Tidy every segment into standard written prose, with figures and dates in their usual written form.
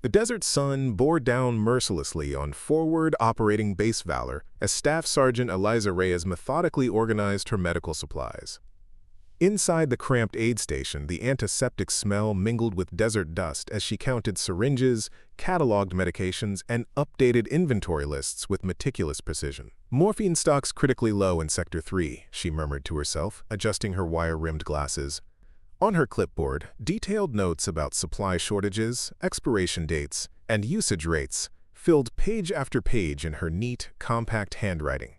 The desert sun bore down mercilessly on Forward Operating Base Valor as Staff Sergeant Eliza Reyes methodically organized her medical supplies. Inside the cramped aid station, the antiseptic smell mingled with desert dust as she counted syringes, cataloged medications, and updated inventory lists with meticulous precision. "Morphine stocks critically low in Sector 3, she murmured to herself, adjusting her wire-rimmed glasses. On her clipboard, detailed notes about supply shortages, expiration dates, and usage rates filled page after page in her neat, compact handwriting.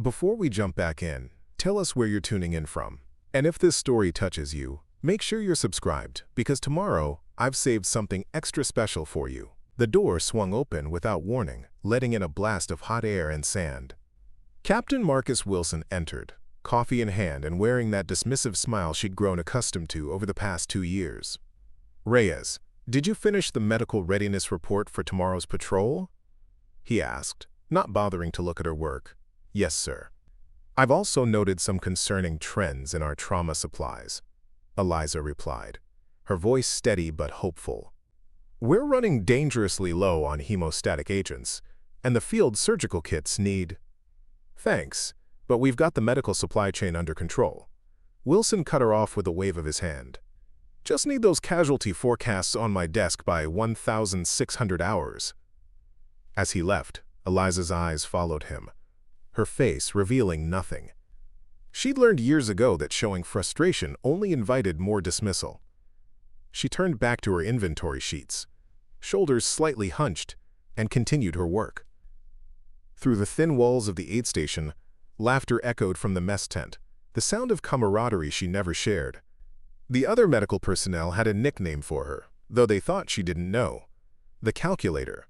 Before we jump back in, tell us where you're tuning in from. And if this story touches you, make sure you're subscribed, because tomorrow I've saved something extra special for you." The door swung open without warning, letting in a blast of hot air and sand. Captain Marcus Wilson entered, coffee in hand and wearing that dismissive smile she'd grown accustomed to over the past 2 years. "Reyes, did you finish the medical readiness report for tomorrow's patrol?" he asked, not bothering to look at her work. "Yes, sir. I've also noted some concerning trends in our trauma supplies," Eliza replied, her voice steady but hopeful. "We're running dangerously low on hemostatic agents, and the field surgical kits need—" "Thanks, but we've got the medical supply chain under control." Wilson cut her off with a wave of his hand. "Just need those casualty forecasts on my desk by 1,600 hours. As he left, Eliza's eyes followed him, her face revealing nothing. She'd learned years ago that showing frustration only invited more dismissal. She turned back to her inventory sheets, shoulders slightly hunched, and continued her work. Through the thin walls of the aid station, laughter echoed from the mess tent, the sound of camaraderie she never shared. The other medical personnel had a nickname for her, though they thought she didn't know. The calculator.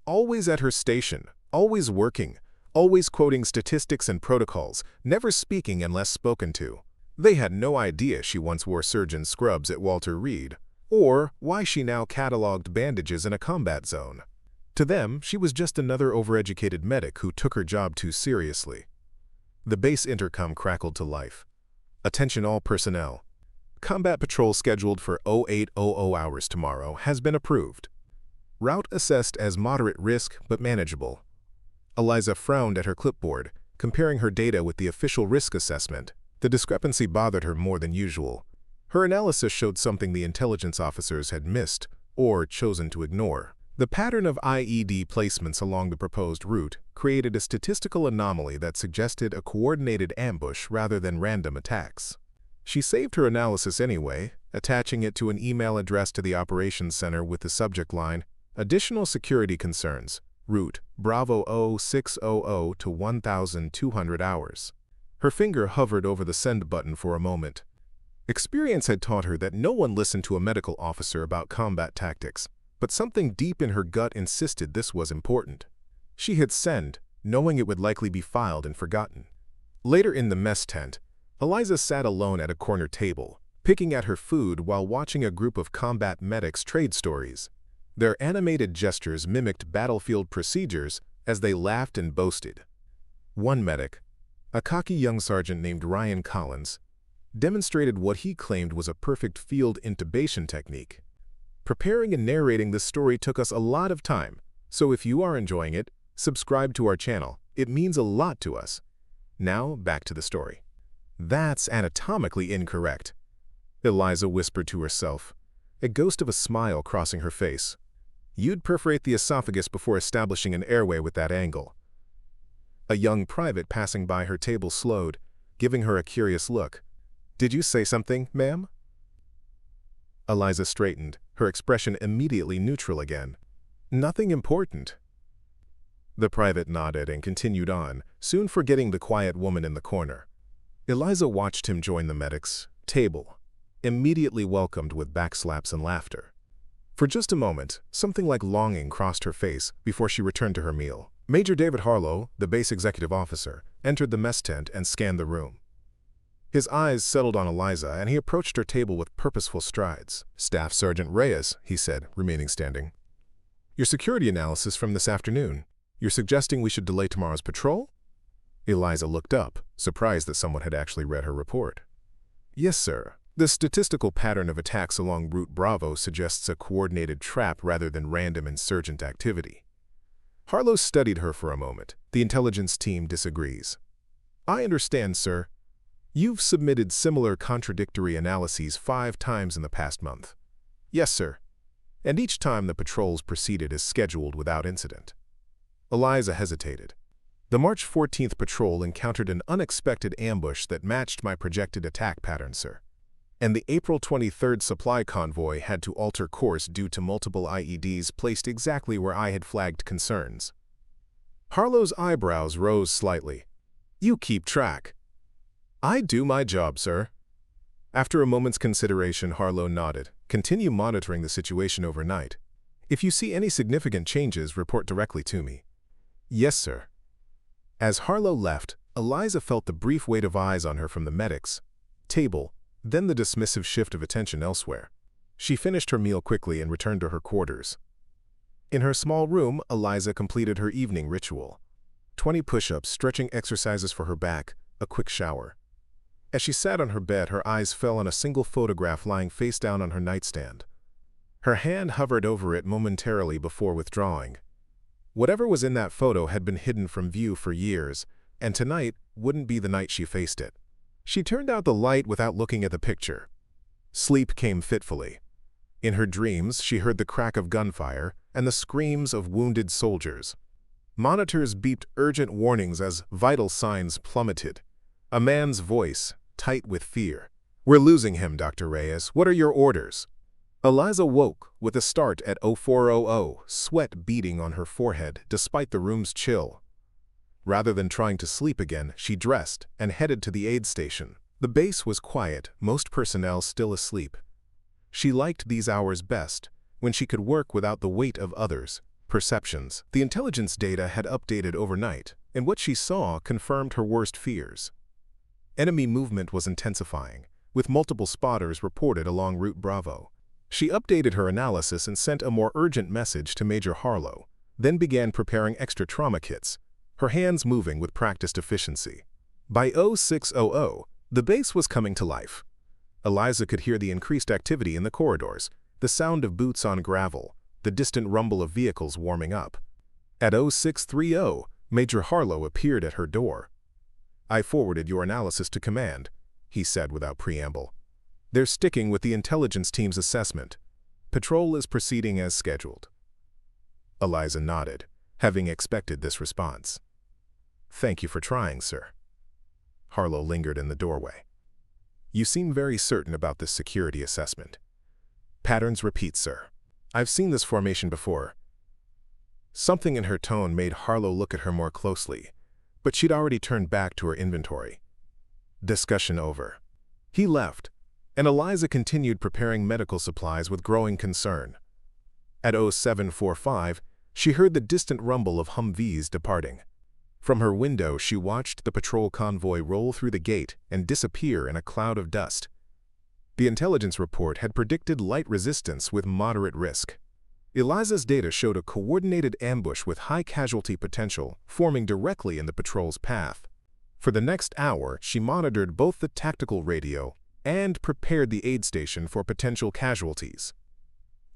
Always at her station, always working, always quoting statistics and protocols, never speaking unless spoken to. They had no idea she once wore surgeon scrubs at Walter Reed, or why she now cataloged bandages in a combat zone. To them, she was just another overeducated medic who took her job too seriously. The base intercom crackled to life. "Attention all personnel. Combat patrol scheduled for 0800 hours tomorrow has been approved. Route assessed as moderate risk but manageable." Eliza frowned at her clipboard, comparing her data with the official risk assessment. The discrepancy bothered her more than usual. Her analysis showed something the intelligence officers had missed or chosen to ignore. The pattern of IED placements along the proposed route created a statistical anomaly that suggested a coordinated ambush rather than random attacks. She saved her analysis anyway, attaching it to an email addressed to the operations center with the subject line, "Additional security concerns, route Bravo 0600 to 1,200 hours." Her finger hovered over the send button for a moment. Experience had taught her that no one listened to a medical officer about combat tactics, but something deep in her gut insisted this was important. She hit send, knowing it would likely be filed and forgotten. Later in the mess tent, Eliza sat alone at a corner table, picking at her food while watching a group of combat medics trade stories. Their animated gestures mimicked battlefield procedures as they laughed and boasted. One medic, a cocky young sergeant named Ryan Collins, demonstrated what he claimed was a perfect field intubation technique. Preparing and narrating this story took us a lot of time, so if you are enjoying it, subscribe to our channel. It means a lot to us. Now, back to the story. "That's anatomically incorrect," Eliza whispered to herself, a ghost of a smile crossing her face. "You'd perforate the esophagus before establishing an airway with that angle." A young private passing by her table slowed, giving her a curious look. "Did you say something, ma'am?" Eliza straightened, her expression immediately neutral again. "Nothing important." The private nodded and continued on, soon forgetting the quiet woman in the corner. Eliza watched him join the medics' table, immediately welcomed with backslaps and laughter. For just a moment, something like longing crossed her face before she returned to her meal. Major David Harlow, the base executive officer, entered the mess tent and scanned the room. His eyes settled on Eliza, and he approached her table with purposeful strides. "Staff Sergeant Reyes," he said, remaining standing. "Your security analysis from this afternoon. You're suggesting we should delay tomorrow's patrol?" Eliza looked up, surprised that someone had actually read her report. "Yes, sir. The statistical pattern of attacks along Route Bravo suggests a coordinated trap rather than random insurgent activity. Harlow studied her for a moment. The intelligence team disagrees. I understand, sir. You've submitted similar contradictory analyses 5 times in the past month. Yes, sir. And each time the patrols proceeded as scheduled without incident. Eliza hesitated. The March 14th patrol encountered an unexpected ambush that matched my projected attack pattern, sir. And the April 23rd supply convoy had to alter course due to multiple IEDs placed exactly where I had flagged concerns. Harlow's eyebrows rose slightly. You keep track. I do my job, sir. After a moment's consideration, Harlow nodded. Continue monitoring the situation overnight. If you see any significant changes, report directly to me. Yes, sir. As Harlow left, Eliza felt the brief weight of eyes on her from the medics, table, then the dismissive shift of attention elsewhere. She finished her meal quickly and returned to her quarters. In her small room, Eliza completed her evening ritual. 20 push-ups, stretching exercises for her back, a quick shower. As she sat on her bed, her eyes fell on a single photograph lying face down on her nightstand. Her hand hovered over it momentarily before withdrawing. Whatever was in that photo had been hidden from view for years, and tonight wouldn't be the night she faced it. She turned out the light without looking at the picture. Sleep came fitfully. In her dreams, she heard the crack of gunfire and the screams of wounded soldiers. Monitors beeped urgent warnings as vital signs plummeted. A man's voice, tight with fear. We're losing him, Dr. Reyes. What are your orders? Eliza woke with a start at 0400, sweat beading on her forehead despite the room's chill. Rather than trying to sleep again, she dressed and headed to the aid station. The base was quiet, most personnel still asleep. She liked these hours best, when she could work without the weight of others' perceptions. The intelligence data had updated overnight, and what she saw confirmed her worst fears. Enemy movement was intensifying, with multiple spotters reported along Route Bravo. She updated her analysis and sent a more urgent message to Major Harlow, then began preparing extra trauma kits, her hands moving with practiced efficiency. By 0600, the base was coming to life. Eliza could hear the increased activity in the corridors, the sound of boots on gravel, the distant rumble of vehicles warming up. At 0630, Major Harlow appeared at her door. I forwarded your analysis to command, he said without preamble. They're sticking with the intelligence team's assessment. Patrol is proceeding as scheduled. Eliza nodded, having expected this response. Thank you for trying, sir. Harlow lingered in the doorway. You seem very certain about this security assessment. Patterns repeat, sir. I've seen this formation before. Something in her tone made Harlow look at her more closely, but she'd already turned back to her inventory. Discussion over. He left, and Eliza continued preparing medical supplies with growing concern. At 0745, she heard the distant rumble of Humvees departing. From her window, she watched the patrol convoy roll through the gate and disappear in a cloud of dust. The intelligence report had predicted light resistance with moderate risk. Eliza's data showed a coordinated ambush with high casualty potential forming directly in the patrol's path. For the next hour, she monitored both the tactical radio and prepared the aid station for potential casualties.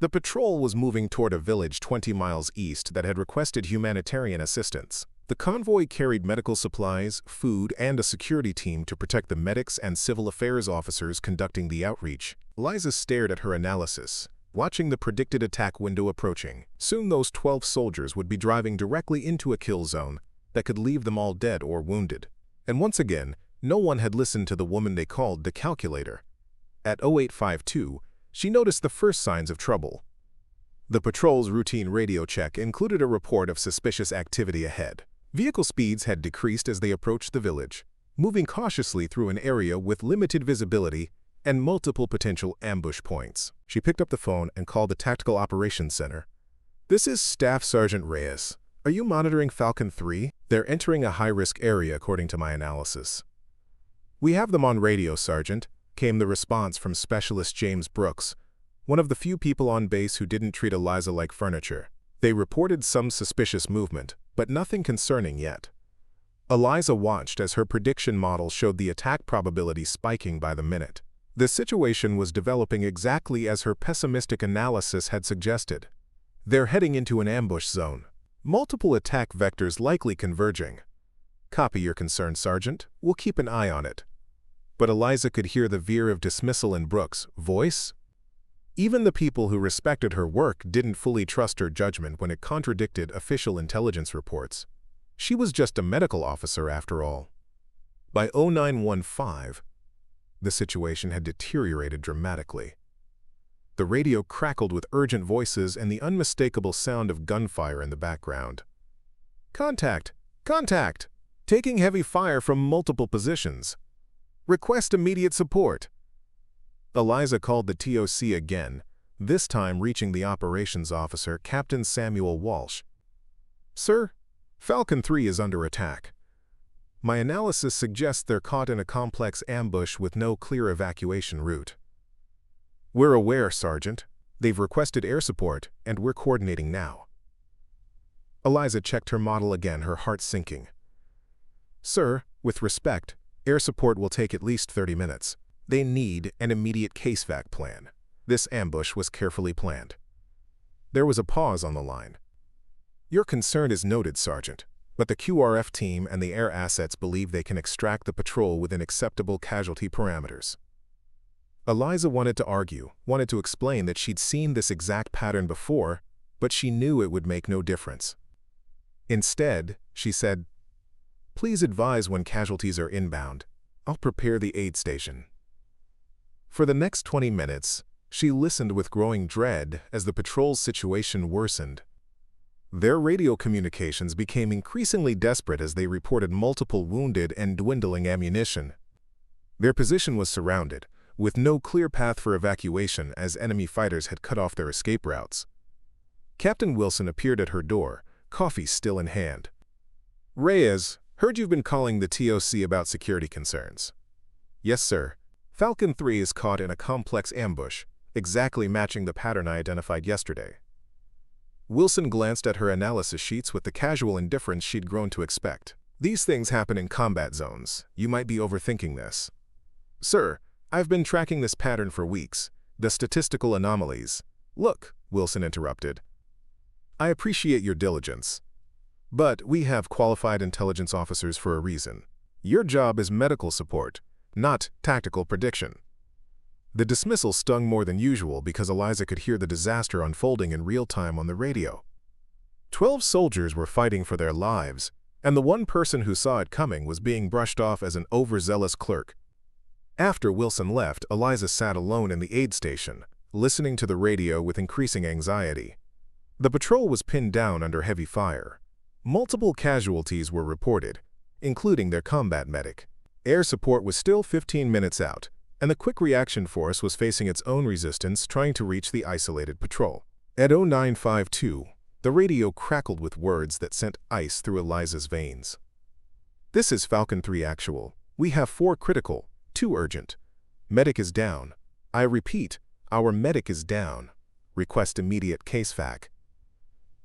The patrol was moving toward a village 20 miles east that had requested humanitarian assistance. The convoy carried medical supplies, food, and a security team to protect the medics and civil affairs officers conducting the outreach. Eliza stared at her analysis, watching the predicted attack window approaching. Soon those 12 soldiers would be driving directly into a kill zone that could leave them all dead or wounded. And once again, no one had listened to the woman they called the calculator. At 0852, she noticed the first signs of trouble. The patrol's routine radio check included a report of suspicious activity ahead. Vehicle speeds had decreased as they approached the village, moving cautiously through an area with limited visibility and multiple potential ambush points. She picked up the phone and called the Tactical Operations Center. This is Staff Sergeant Reyes. Are you monitoring Falcon 3? They're entering a high-risk area according to my analysis. We have them on radio, Sergeant, came the response from Specialist James Brooks, one of the few people on base who didn't treat Eliza like furniture. They reported some suspicious movement, but nothing concerning yet. Eliza watched as her prediction model showed the attack probability spiking by the minute. The situation was developing exactly as her pessimistic analysis had suggested. They're heading into an ambush zone. Multiple attack vectors likely converging. Copy your concern, Sergeant. We'll keep an eye on it. But Eliza could hear the veer of dismissal in Brooks' voice. Even the people who respected her work didn't fully trust her judgment when it contradicted official intelligence reports. She was just a medical officer after all. By 0915, the situation had deteriorated dramatically. The radio crackled with urgent voices and the unmistakable sound of gunfire in the background. Contact! Contact! Taking heavy fire from multiple positions. Request immediate support. Eliza called the TOC again, this time reaching the operations officer, Captain Samuel Walsh. Sir, Falcon 3 is under attack. My analysis suggests they're caught in a complex ambush with no clear evacuation route. We're aware, Sergeant. They've requested air support, and we're coordinating now. Eliza checked her model again, her heart sinking. Sir, with respect, air support will take at least 30 minutes. They need an immediate case-vac plan. This ambush was carefully planned. There was a pause on the line. Your concern is noted, Sergeant, but the QRF team and the air assets believe they can extract the patrol within acceptable casualty parameters. Eliza wanted to argue, wanted to explain that she'd seen this exact pattern before, but she knew it would make no difference. Instead, she said, Please advise when casualties are inbound. I'll prepare the aid station. For the next 20 minutes, she listened with growing dread as the patrol's situation worsened. Their radio communications became increasingly desperate as they reported multiple wounded and dwindling ammunition. Their position was surrounded, with no clear path for evacuation as enemy fighters had cut off their escape routes. Captain Wilson appeared at her door, coffee still in hand. Reyes, heard you've been calling the TOC about security concerns. Yes, sir. Falcon 3 is caught in a complex ambush, exactly matching the pattern I identified yesterday. Wilson glanced at her analysis sheets with the casual indifference she'd grown to expect. These things happen in combat zones. You might be overthinking this. Sir, I've been tracking this pattern for weeks. The statistical anomalies. Look, Wilson interrupted. I appreciate your diligence. But we have qualified intelligence officers for a reason. Your job is medical support, not tactical prediction. The dismissal stung more than usual because Eliza could hear the disaster unfolding in real time on the radio. 12 soldiers were fighting for their lives, and the one person who saw it coming was being brushed off as an overzealous clerk. After Wilson left, Eliza sat alone in the aid station, listening to the radio with increasing anxiety. The patrol was pinned down under heavy fire. Multiple casualties were reported, including their combat medic. Air support was still 15 minutes out, and the Quick Reaction Force was facing its own resistance trying to reach the isolated patrol. At 0952, the radio crackled with words that sent ice through Eliza's veins. This is Falcon 3 Actual. We have 4 critical, 2 urgent. Medic is down. I repeat, our medic is down. Request immediate case-vac.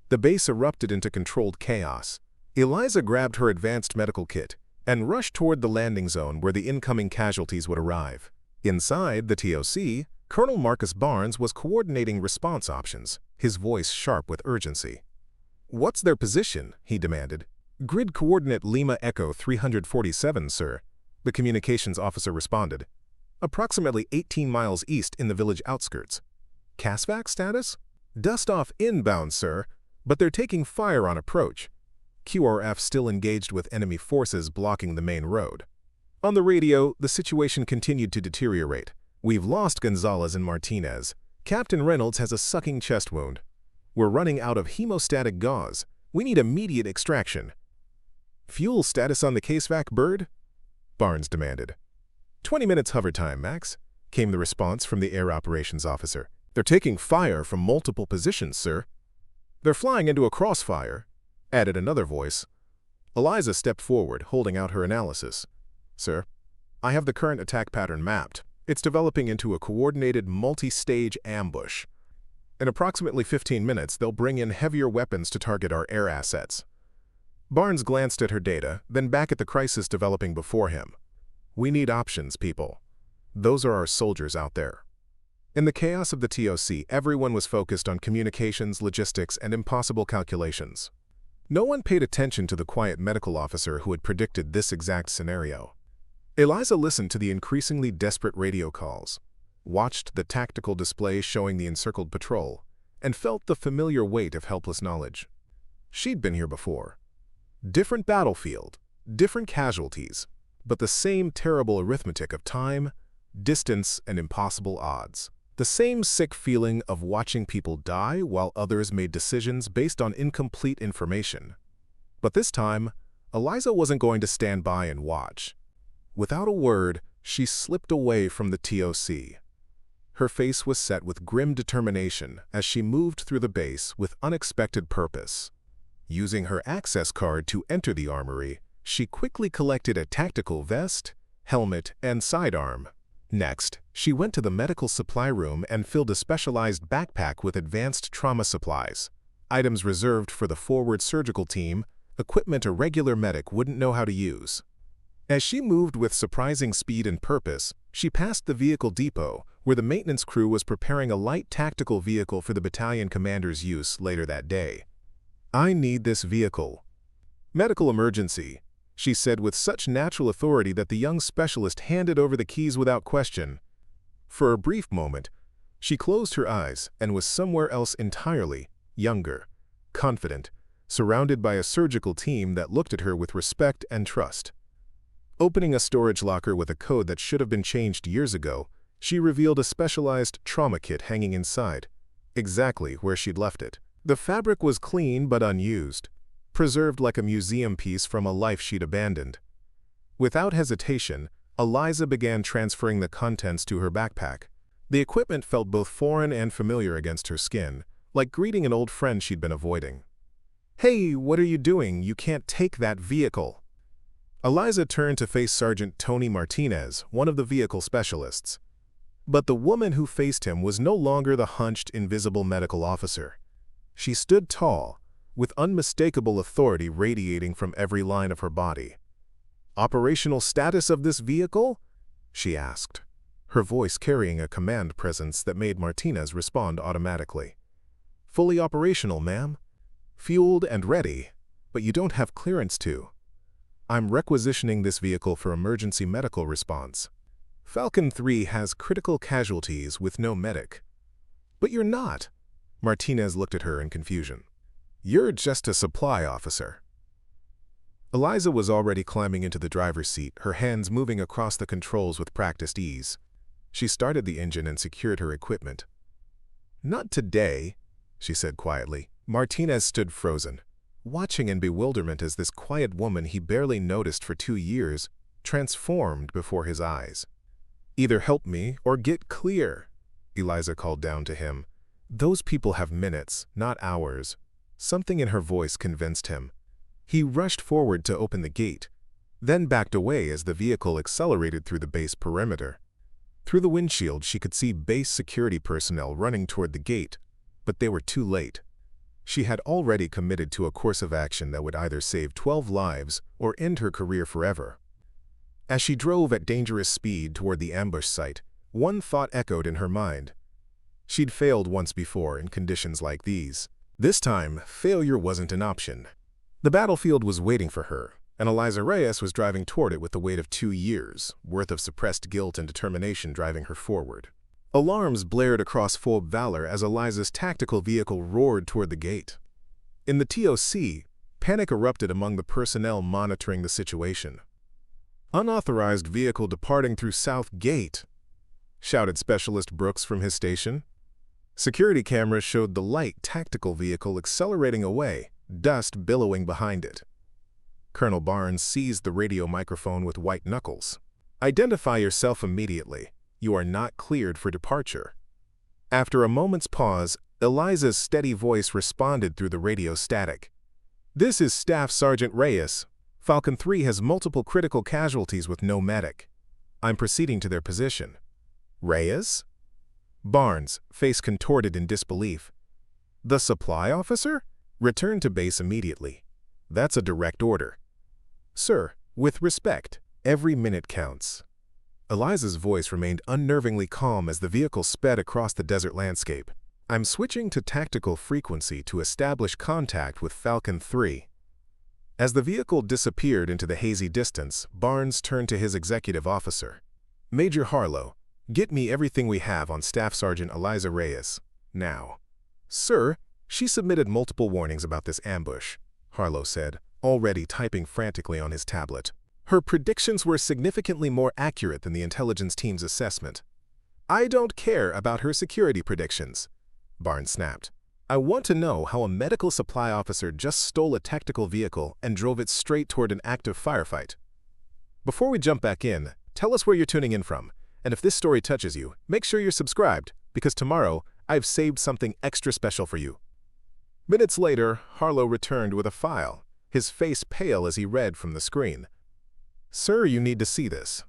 The base erupted into controlled chaos. Eliza grabbed her advanced medical kit and rushed toward the landing zone where the incoming casualties would arrive. Inside the TOC, Colonel Marcus Barnes was coordinating response options, his voice sharp with urgency. What's their position? He demanded. Grid coordinate Lima Echo 347, sir, the communications officer responded. Approximately 18 miles east in the village outskirts. CASVAC status? Dust off inbound, sir, but they're taking fire on approach. QRF still engaged with enemy forces blocking the main road. On the radio, the situation continued to deteriorate. We've lost Gonzalez and Martinez. Captain Reynolds has a sucking chest wound. We're running out of hemostatic gauze. We need immediate extraction. Fuel status on the CASVAC bird? Barnes demanded. 20 minutes hover time, Max, came the response from the air operations officer. They're taking fire from multiple positions, sir. They're flying into a crossfire, added another voice. Eliza stepped forward, holding out her analysis. Sir, I have the current attack pattern mapped. It's developing into a coordinated multi-stage ambush. In approximately 15 minutes, they'll bring in heavier weapons to target our air assets. Barnes glanced at her data, then back at the crisis developing before him. We need options, people. Those are our soldiers out there. In the chaos of the TOC, everyone was focused on communications, logistics, and impossible calculations. No one paid attention to the quiet medical officer who had predicted this exact scenario. Eliza listened to the increasingly desperate radio calls, watched the tactical display showing the encircled patrol, and felt the familiar weight of helpless knowledge. She'd been here before. Different battlefield, different casualties, but the same terrible arithmetic of time, distance, and impossible odds. The same sick feeling of watching people die while others made decisions based on incomplete information. But this time, Eliza wasn't going to stand by and watch. Without a word, she slipped away from the TOC. Her face was set with grim determination as she moved through the base with unexpected purpose. Using her access card to enter the armory, she quickly collected a tactical vest, helmet, and sidearm. Next, she went to the medical supply room and filled a specialized backpack with advanced trauma supplies, items reserved for the forward surgical team, equipment a regular medic wouldn't know how to use. As she moved with surprising speed and purpose, she passed the vehicle depot, where the maintenance crew was preparing a light tactical vehicle for the battalion commander's use later that day. "I need this vehicle." "Medical emergency," she said with such natural authority that the young specialist handed over the keys without question. For a brief moment, she closed her eyes and was somewhere else entirely, younger, confident, surrounded by a surgical team that looked at her with respect and trust. Opening a storage locker with a code that should have been changed years ago, she revealed a specialized trauma kit hanging inside, exactly where she'd left it. The fabric was clean but unused, preserved like a museum piece from a life she'd abandoned. Without hesitation, Eliza began transferring the contents to her backpack. The equipment felt both foreign and familiar against her skin, like greeting an old friend she'd been avoiding. "Hey, what are you doing? You can't take that vehicle." Eliza turned to face Sergeant Tony Martinez, one of the vehicle specialists. But the woman who faced him was no longer the hunched, invisible medical officer. She stood tall, with unmistakable authority radiating from every line of her body. "Operational status of this vehicle?" she asked, her voice carrying a command presence that made Martinez respond automatically. "Fully operational, ma'am. Fueled and ready, but you don't have clearance to. I'm requisitioning this vehicle for emergency medical response. Falcon 3 has critical casualties with no medic." "But you're not." Martinez looked at her in confusion. "You're just a supply officer." Eliza was already climbing into the driver's seat, her hands moving across the controls with practiced ease. She started the engine and secured her equipment. "Not today," she said quietly. Martinez stood frozen, watching in bewilderment as this quiet woman he barely noticed for 2 years transformed before his eyes. "Either help me or get clear," Eliza called down to him. "Those people have minutes, not hours." Something in her voice convinced him. He rushed forward to open the gate, then backed away as the vehicle accelerated through the base perimeter. Through the windshield, she could see base security personnel running toward the gate, but they were too late. She had already committed to a course of action that would either save 12 lives or end her career forever. As she drove at dangerous speed toward the ambush site, one thought echoed in her mind. She'd failed once before in conditions like these. This time, failure wasn't an option. The battlefield was waiting for her, and Eliza Reyes was driving toward it with the weight of 2 years' worth of suppressed guilt and determination driving her forward. Alarms blared across Forward Valor as Eliza's tactical vehicle roared toward the gate. In the TOC, panic erupted among the personnel monitoring the situation. "Unauthorized vehicle departing through South Gate," shouted Specialist Brooks from his station. Security cameras showed the light tactical vehicle accelerating away, dust billowing behind it. Colonel Barnes seized the radio microphone with white knuckles. "Identify yourself immediately. You are not cleared for departure." After a moment's pause, Eliza's steady voice responded through the radio static. "This is Staff Sergeant Reyes. Falcon 3 has multiple critical casualties with no medic. I'm proceeding to their position." "Reyes?" Barnes, face contorted in disbelief. "The supply officer? Return to base immediately. That's a direct order." "Sir, with respect, every minute counts." Eliza's voice remained unnervingly calm as the vehicle sped across the desert landscape. "I'm switching to tactical frequency to establish contact with Falcon 3. As the vehicle disappeared into the hazy distance, Barnes turned to his executive officer. "Major Harlow, get me everything we have on Staff Sergeant Eliza Reyes, now." "Sir, she submitted multiple warnings about this ambush," Harlow said, already typing frantically on his tablet. "Her predictions were significantly more accurate than the intelligence team's assessment." "I don't care about her security predictions," Barnes snapped. "I want to know how a medical supply officer just stole a tactical vehicle and drove it straight toward an active firefight. Before we jump back in, tell us where you're tuning in from, and if this story touches you, make sure you're subscribed, because tomorrow I've saved something extra special for you." Minutes later, Harlow returned with a file, his face pale as he read from the screen. "Sir, you need to see this."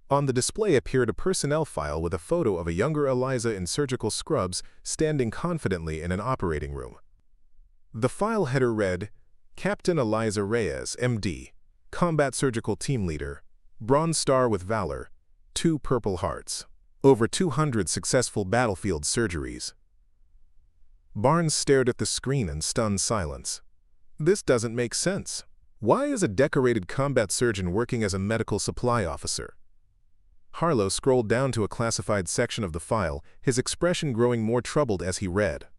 On the display appeared a personnel file with a photo of a younger Eliza in surgical scrubs standing confidently in an operating room. The file header read, "Captain Eliza Reyes, MD, Combat Surgical Team Leader, Bronze Star with Valor, 2 Purple Hearts, over 200 successful battlefield surgeries." Barnes stared at the screen in stunned silence. This doesn't make sense. Why is a decorated combat surgeon working as a medical supply officer? Harlow scrolled down to a classified section of the file, his expression growing more troubled as he read.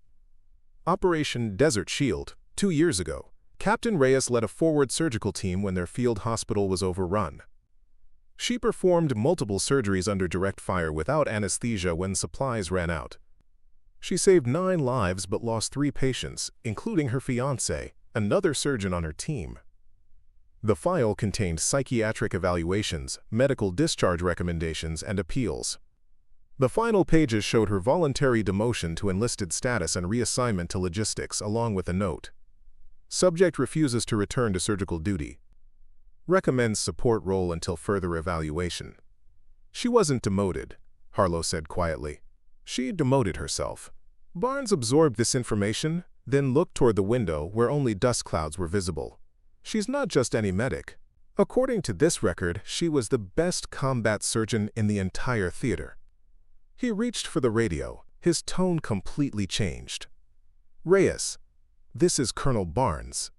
"Operation Desert Shield, 2 years ago. Captain Reyes led a forward surgical team when their field hospital was overrun. She performed multiple surgeries under direct fire without anesthesia when supplies ran out. She saved 9 lives but lost 3 patients, including her fiancé, another surgeon on her team." The file contained psychiatric evaluations, medical discharge recommendations, and appeals. The final pages showed her voluntary demotion to enlisted status and reassignment to logistics, along with a note. "Subject refuses to return to surgical duty. Recommends support role until further evaluation." "She wasn't demoted," Harlow said quietly. "She demoted herself." Barnes absorbed this information, then looked toward the window where only dust clouds were visible. "She's not just any medic. According to this record, she was the best combat surgeon in the entire theater." He reached for the radio, his tone completely changed. "Reyes, this is Colonel Barnes.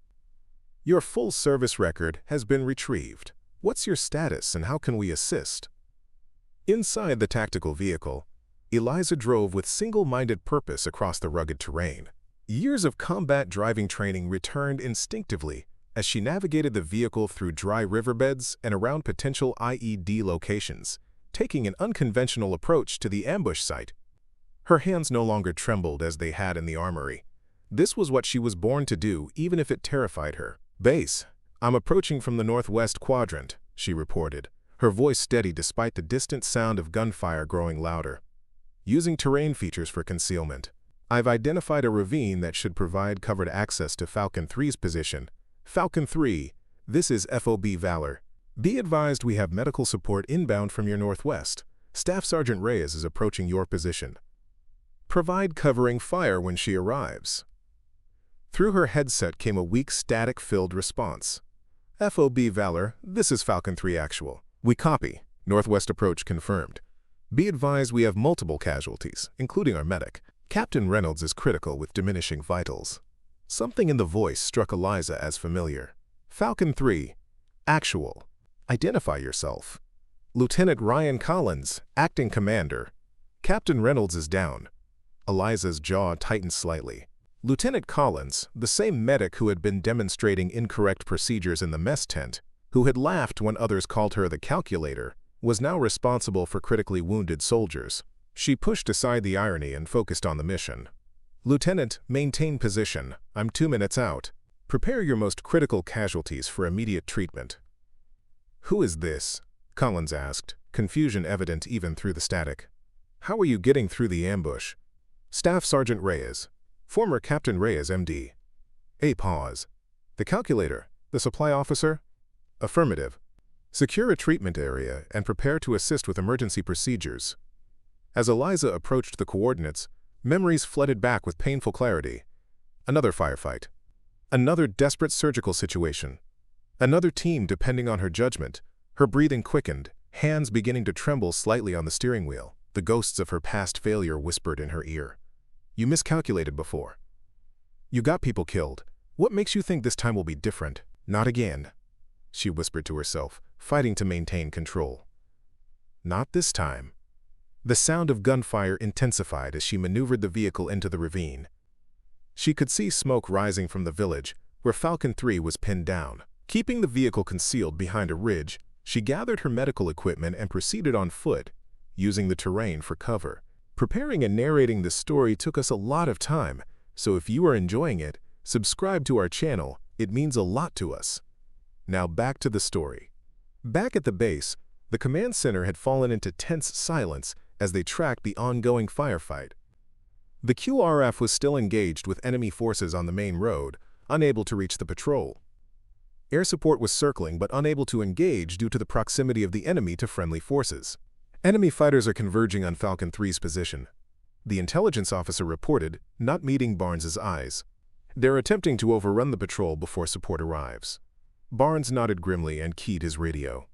Your full service record has been retrieved. What's your status and how can we assist?" Inside the tactical vehicle, Eliza drove with single-minded purpose across the rugged terrain. Years of combat driving training returned instinctively as she navigated the vehicle through dry riverbeds and around potential IED locations, taking an unconventional approach to the ambush site. Her hands no longer trembled as they had in the armory. This was what she was born to do, even if it terrified her. "Base, I'm approaching from the northwest quadrant," she reported, her voice steady despite the distant sound of gunfire growing louder. "Using terrain features for concealment. I've identified a ravine that should provide covered access to Falcon 3's position. Falcon 3, this is FOB Valor. Be advised we have medical support inbound from your northwest. Staff Sergeant Reyes is approaching your position. Provide covering fire when she arrives." Through her headset came a weak static-filled response. "FOB Valor, this is Falcon 3 Actual. We copy. Northwest approach confirmed. Be advised we have multiple casualties, including our medic. Captain Reynolds is critical with diminishing vitals." Something in the voice struck Eliza as familiar. "Falcon 3, Actual. Identify yourself." "Lieutenant Ryan Collins, Acting Commander. Captain Reynolds is down." Eliza's jaw tightened slightly. Lieutenant Collins, the same medic who had been demonstrating incorrect procedures in the mess tent, who had laughed when others called her the calculator, was now responsible for critically wounded soldiers. She pushed aside the irony and focused on the mission. "Lieutenant, maintain position. I'm 2 minutes out. Prepare your most critical casualties for immediate treatment." "Who is this?" Collins asked, confusion evident even through the static. "How are you getting through the ambush?" "Staff Sergeant Reyes. Former Captain Reyes, MD." A pause. "The calculator? The supply officer?" "Affirmative. Secure a treatment area and prepare to assist with emergency procedures." As Eliza approached the coordinates, memories flooded back with painful clarity. Another firefight. Another desperate surgical situation. Another team depending on her judgment. Her breathing quickened, hands beginning to tremble slightly on the steering wheel. The ghosts of her past failure whispered in her ear. "You miscalculated before. You got people killed. What makes you think this time will be different?" "Not again," she whispered to herself, fighting to maintain control. "Not this time." The sound of gunfire intensified as she maneuvered the vehicle into the ravine. She could see smoke rising from the village, where Falcon 3 was pinned down. Keeping the vehicle concealed behind a ridge, she gathered her medical equipment and proceeded on foot, using the terrain for cover. Preparing and narrating this story took us a lot of time, so if you are enjoying it, subscribe to our channel. It means a lot to us. Now back to the story. Back at the base, the command center had fallen into tense silence as they tracked the ongoing firefight. The QRF was still engaged with enemy forces on the main road, unable to reach the patrol. Air support was circling but unable to engage due to the proximity of the enemy to friendly forces. Enemy fighters are converging on Falcon 3's position. The intelligence officer reported, not meeting Barnes's eyes. They're attempting to overrun the patrol before support arrives. Barnes nodded grimly and keyed his radio.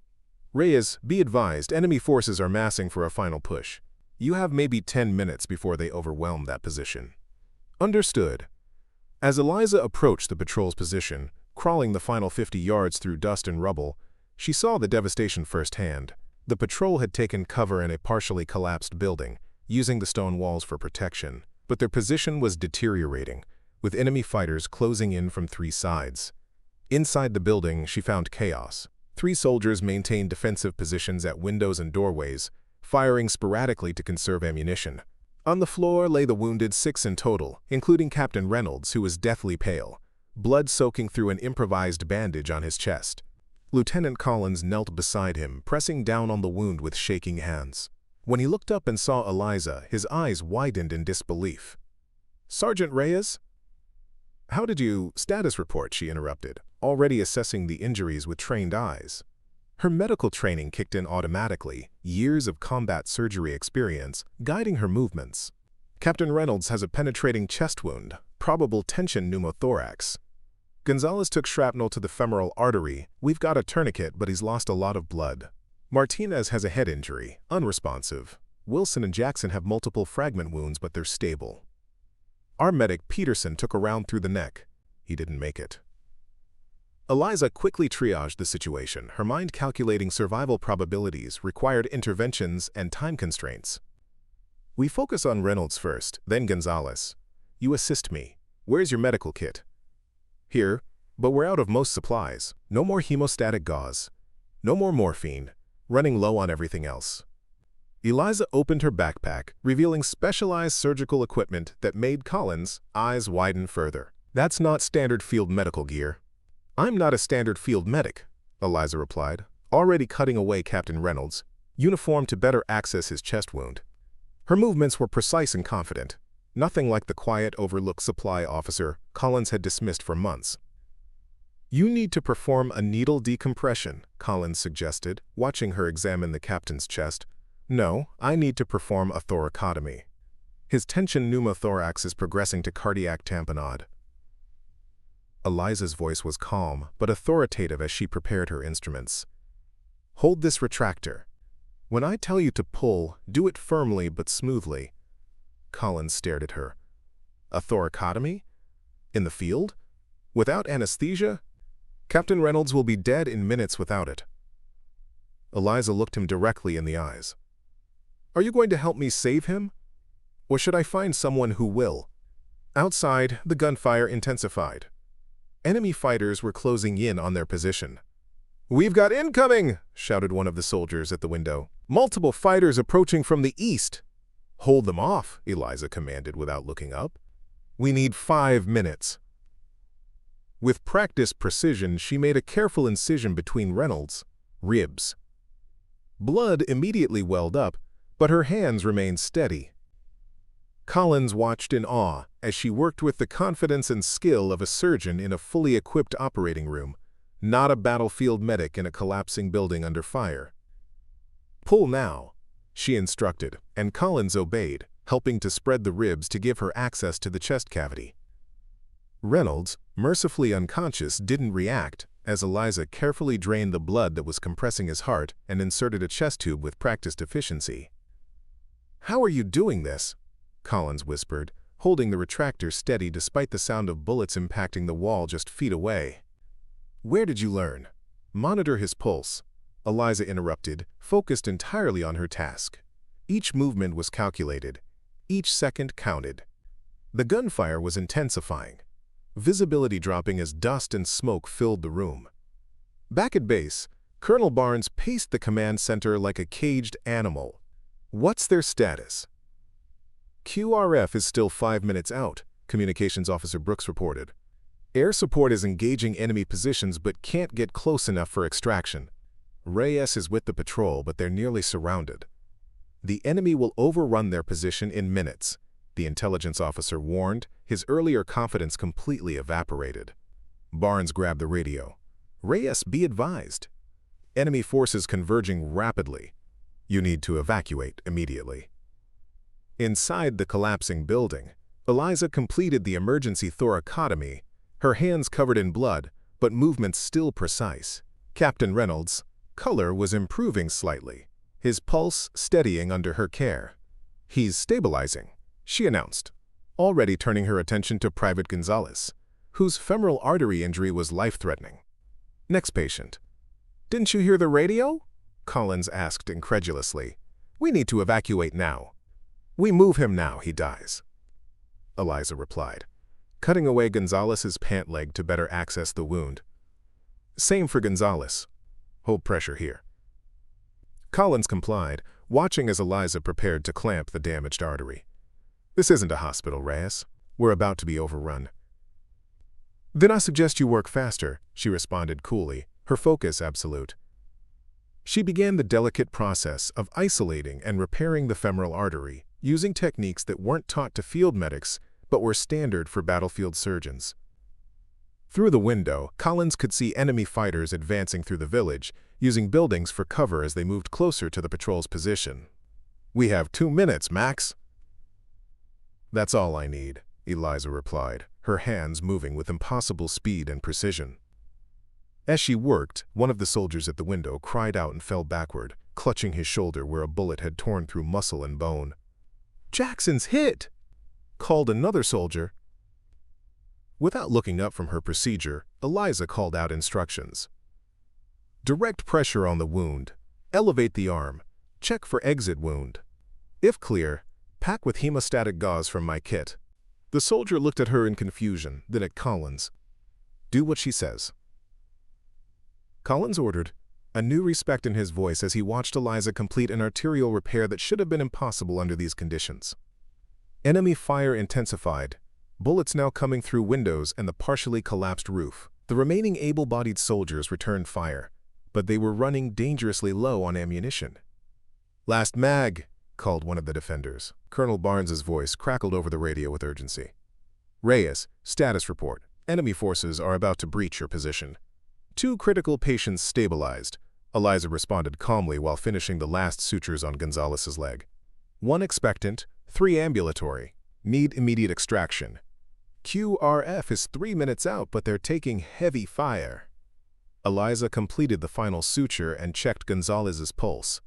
"Reyes, be advised, enemy forces are massing for a final push. You have maybe 10 minutes before they overwhelm that position." "Understood." As Eliza approached the patrol's position, crawling the final 50 yards through dust and rubble, she saw the devastation firsthand. The patrol had taken cover in a partially collapsed building, using the stone walls for protection, but their position was deteriorating, with enemy fighters closing in from 3 sides. Inside the building, she found chaos. 3 soldiers maintained defensive positions at windows and doorways, firing sporadically to conserve ammunition. On the floor lay the wounded 6 in total, including Captain Reynolds, who was deathly pale, blood soaking through an improvised bandage on his chest. Lieutenant Collins knelt beside him, pressing down on the wound with shaking hands. When he looked up and saw Eliza, his eyes widened in disbelief. "Sergeant Reyes?" "How did you—" "Status report," she interrupted, already assessing the injuries with trained eyes. Her medical training kicked in automatically, years of combat surgery experience guiding her movements. "Captain Reynolds has a penetrating chest wound, probable tension pneumothorax. Gonzalez took shrapnel to the femoral artery. We've got a tourniquet, but he's lost a lot of blood. Martinez has a head injury, unresponsive. Wilson and Jackson have multiple fragment wounds, but they're stable. Our medic, Peterson, took a round through the neck. He didn't make it." Eliza quickly triaged the situation, her mind calculating survival probabilities, required interventions, and time constraints. "We focus on Reynolds first, then Gonzalez. You assist me. Where's your medical kit?" "Here, but we're out of most supplies. No more hemostatic gauze. No more morphine. Running low on everything else." Eliza opened her backpack, revealing specialized surgical equipment that made Collins' eyes widen further. "That's not standard field medical gear." "I'm not a standard field medic," Eliza replied, already cutting away Captain Reynolds, uniformed to better access his chest wound. Her movements were precise and confident, nothing like the quiet, overlooked supply officer Collins had dismissed for months. "You need to perform a needle decompression," Collins suggested, watching her examine the captain's chest. "No, I need to perform a thoracotomy. His tension pneumothorax is progressing to cardiac tamponade." Eliza's voice was calm, but authoritative as she prepared her instruments. "Hold this retractor. When I tell you to pull, do it firmly but smoothly." Collins stared at her. "A thoracotomy? In the field? Without anesthesia? Captain Reynolds will be dead in minutes without it." Eliza looked him directly in the eyes. "Are you going to help me save him? Or should I find someone who will?" Outside, the gunfire intensified. Enemy fighters were closing in on their position. "We've got incoming!" shouted one of the soldiers at the window. "Multiple fighters approaching from the east." "Hold them off," Eliza commanded without looking up. "We need 5 minutes." With practiced precision, she made a careful incision between Reynolds' ribs. Blood immediately welled up, but her hands remained steady. Collins watched in awe as she worked with the confidence and skill of a surgeon in a fully equipped operating room, not a battlefield medic in a collapsing building under fire. "Pull now," she instructed, and Collins obeyed, helping to spread the ribs to give her access to the chest cavity. Reynolds, mercifully unconscious, didn't react, as Eliza carefully drained the blood that was compressing his heart and inserted a chest tube with practiced efficiency. "How are you doing this?" Collins whispered, holding the retractor steady despite the sound of bullets impacting the wall just feet away. "Where did you learn?" "Monitor his pulse," Eliza interrupted, focused entirely on her task. Each movement was calculated. Each second counted. The gunfire was intensifying, visibility dropping as dust and smoke filled the room. Back at base, Colonel Barnes paced the command center like a caged animal. "What's their status?" "QRF is still 5 minutes out," Communications Officer Brooks reported. "Air support is engaging enemy positions but can't get close enough for extraction. Reyes is with the patrol, but they're nearly surrounded. The enemy will overrun their position in minutes," the intelligence officer warned, his earlier confidence completely evaporated. Barnes grabbed the radio. "Reyes, be advised. Enemy forces converging rapidly. You need to evacuate immediately." Inside the collapsing building, Eliza completed the emergency thoracotomy, her hands covered in blood, but movements still precise. Captain Reynolds' color was improving slightly, his pulse steadying under her care. "He's stabilizing," she announced, already turning her attention to Private Gonzalez, whose femoral artery injury was life-threatening. "Next patient." "Didn't you hear the radio?" Collins asked incredulously. "We need to evacuate now." "We move him now, he dies," Eliza replied, cutting away Gonzalez's pant leg to better access the wound. "Same for Gonzalez. Hold pressure here." Collins complied, watching as Eliza prepared to clamp the damaged artery. "This isn't a hospital, Reyes. We're about to be overrun." "Then I suggest you work faster," she responded coolly, her focus absolute. She began the delicate process of isolating and repairing the femoral artery, using techniques that weren't taught to field medics but were standard for battlefield surgeons. Through the window, Collins could see enemy fighters advancing through the village, using buildings for cover as they moved closer to the patrol's position. "We have 2 minutes, Max." "That's all I need," Eliza replied, her hands moving with impossible speed and precision. As she worked, one of the soldiers at the window cried out and fell backward, clutching his shoulder where a bullet had torn through muscle and bone. "Jackson's hit!" called another soldier. Without looking up from her procedure, Eliza called out instructions. "Direct pressure on the wound. Elevate the arm. Check for exit wound. If clear, pack with hemostatic gauze from my kit." The soldier looked at her in confusion, then at Collins. "Do what she says," Collins ordered, a new respect in his voice as he watched Eliza complete an arterial repair that should have been impossible under these conditions. Enemy fire intensified, bullets now coming through windows and the partially collapsed roof. The remaining able-bodied soldiers returned fire, but they were running dangerously low on ammunition. "Last mag," called one of the defenders. Colonel Barnes's voice crackled over the radio with urgency. "Reyes, status report. Enemy forces are about to breach your position." 2 critical patients stabilized, Eliza responded calmly while finishing the last sutures on Gonzalez's leg. 1 expectant, 3 ambulatory. Need immediate extraction. QRF is 3 minutes out, but they're taking heavy fire. Eliza completed the final suture and checked Gonzalez's pulse.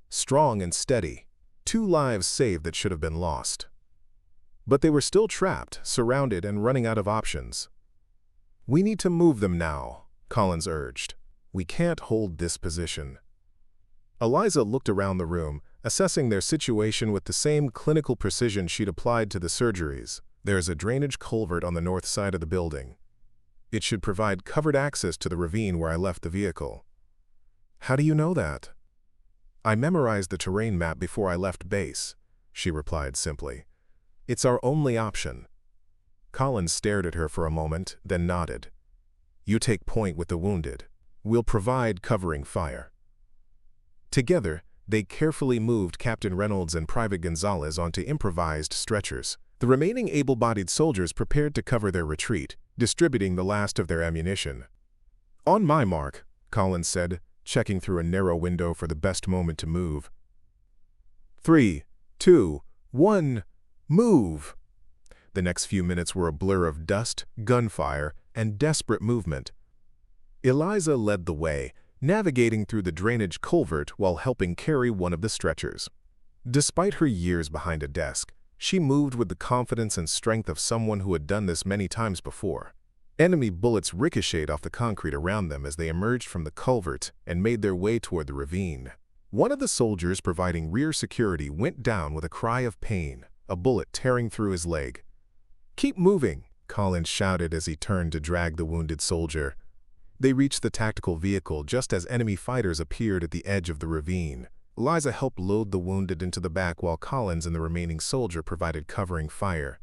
Strong and steady. 2 lives saved that should have been lost. But they were still trapped, surrounded, and running out of options. "We need to move them now," Collins urged. "We can't hold this position." Eliza looked around the room, assessing their situation with the same clinical precision she'd applied to the surgeries. There is a drainage culvert on the north side of the building. It should provide covered access to the ravine where I left the vehicle. "How do you know that?" "I memorized the terrain map before I left base," she replied simply. "It's our only option." Collins stared at her for a moment, then nodded. "You take point with the wounded. We'll provide covering fire." Together, they carefully moved Captain Reynolds and Private Gonzalez onto improvised stretchers. The remaining able-bodied soldiers prepared to cover their retreat, distributing the last of their ammunition. "On my mark," Collins said, checking through a narrow window for the best moment to move. 3, 2, 1, move! The next few minutes were a blur of dust, gunfire, and desperate movement. Eliza led the way, navigating through the drainage culvert while helping carry one of the stretchers. Despite her years behind a desk, she moved with the confidence and strength of someone who had done this many times before. Enemy bullets ricocheted off the concrete around them as they emerged from the culvert and made their way toward the ravine. One of the soldiers providing rear security went down with a cry of pain, a bullet tearing through his leg. "Keep moving," Collins shouted as he turned to drag the wounded soldier. They reached the tactical vehicle just as enemy fighters appeared at the edge of the ravine. Eliza helped load the wounded into the back while Collins and the remaining soldier provided covering fire.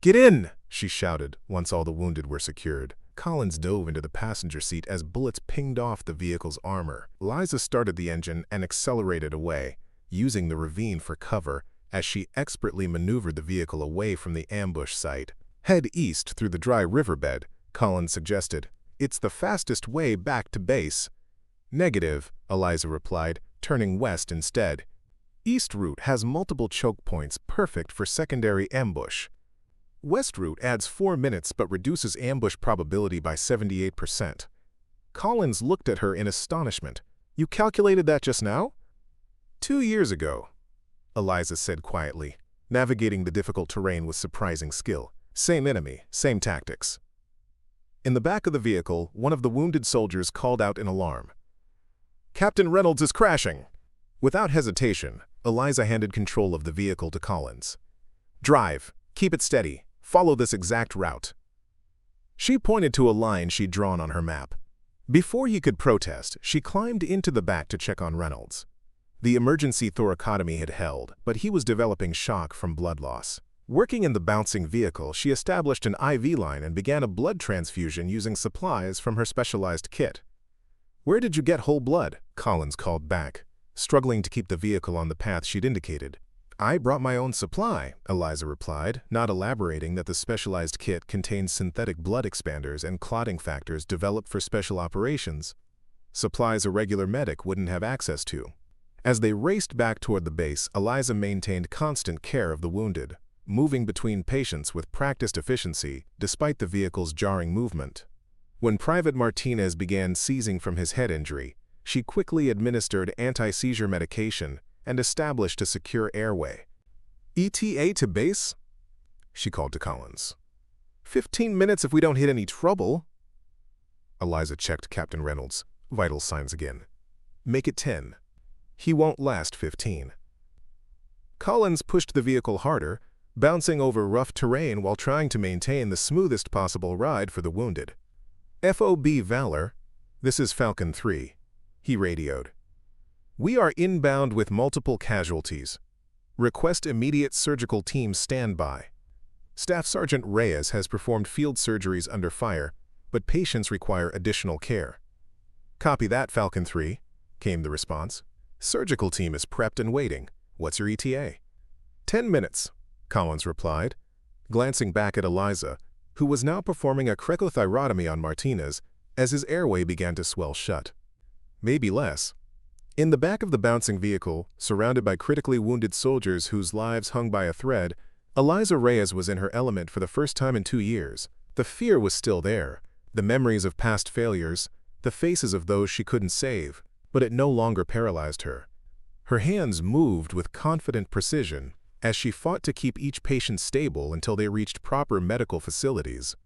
"Get in!" she shouted once all the wounded were secured. Collins dove into the passenger seat as bullets pinged off the vehicle's armor. Eliza started the engine and accelerated away, using the ravine for cover as she expertly maneuvered the vehicle away from the ambush site. "Head east through the dry riverbed," Collins suggested. "It's the fastest way back to base." "Negative," Eliza replied, turning west instead. "East route has multiple choke points perfect for secondary ambush. West route adds 4 minutes but reduces ambush probability by 78%. Collins looked at her in astonishment. "You calculated that just now?" 2 years ago, Eliza said quietly, navigating the difficult terrain with surprising skill. Same enemy, same tactics. In the back of the vehicle, one of the wounded soldiers called out in alarm. "Captain Reynolds is crashing!" Without hesitation, Eliza handed control of the vehicle to Collins. "Drive. Keep it steady. Follow this exact route." She pointed to a line she'd drawn on her map. Before he could protest, she climbed into the back to check on Reynolds. The emergency thoracotomy had held, but he was developing shock from blood loss. Working in the bouncing vehicle, she established an IV line and began a blood transfusion using supplies from her specialized kit. "Where did you get whole blood?" Collins called back, struggling to keep the vehicle on the path she'd indicated. "I brought my own supply," Eliza replied, not elaborating that the specialized kit contained synthetic blood expanders and clotting factors developed for special operations, supplies a regular medic wouldn't have access to. As they raced back toward the base, Eliza maintained constant care of the wounded, moving between patients with practiced efficiency despite the vehicle's jarring movement. When Private Martinez began seizing from his head injury, she quickly administered anti-seizure medication and established a secure airway. "ETA to base?" she called to Collins. 15 minutes if we don't hit any trouble." Eliza checked Captain Reynolds' vital signs again. "Make it 10. He won't last 15. Collins pushed the vehicle harder, bouncing over rough terrain while trying to maintain the smoothest possible ride for the wounded. "FOB Valor, this is Falcon 3, he radioed. "We are inbound with multiple casualties. Request immediate surgical team standby. Staff Sergeant Reyes has performed field surgeries under fire, but patients require additional care." "Copy that, Falcon 3, came the response. "Surgical team is prepped and waiting. What's your ETA?" 10 minutes, Collins replied, glancing back at Eliza, who was now performing a cricothyrotomy on Martinez as his airway began to swell shut. "Maybe less." In the back of the bouncing vehicle, surrounded by critically wounded soldiers whose lives hung by a thread, Eliza Reyes was in her element for the first time in 2 years. The fear was still there, the memories of past failures, the faces of those she couldn't save, but it no longer paralyzed her. Her hands moved with confident precision as she fought to keep each patient stable until they reached proper medical facilities.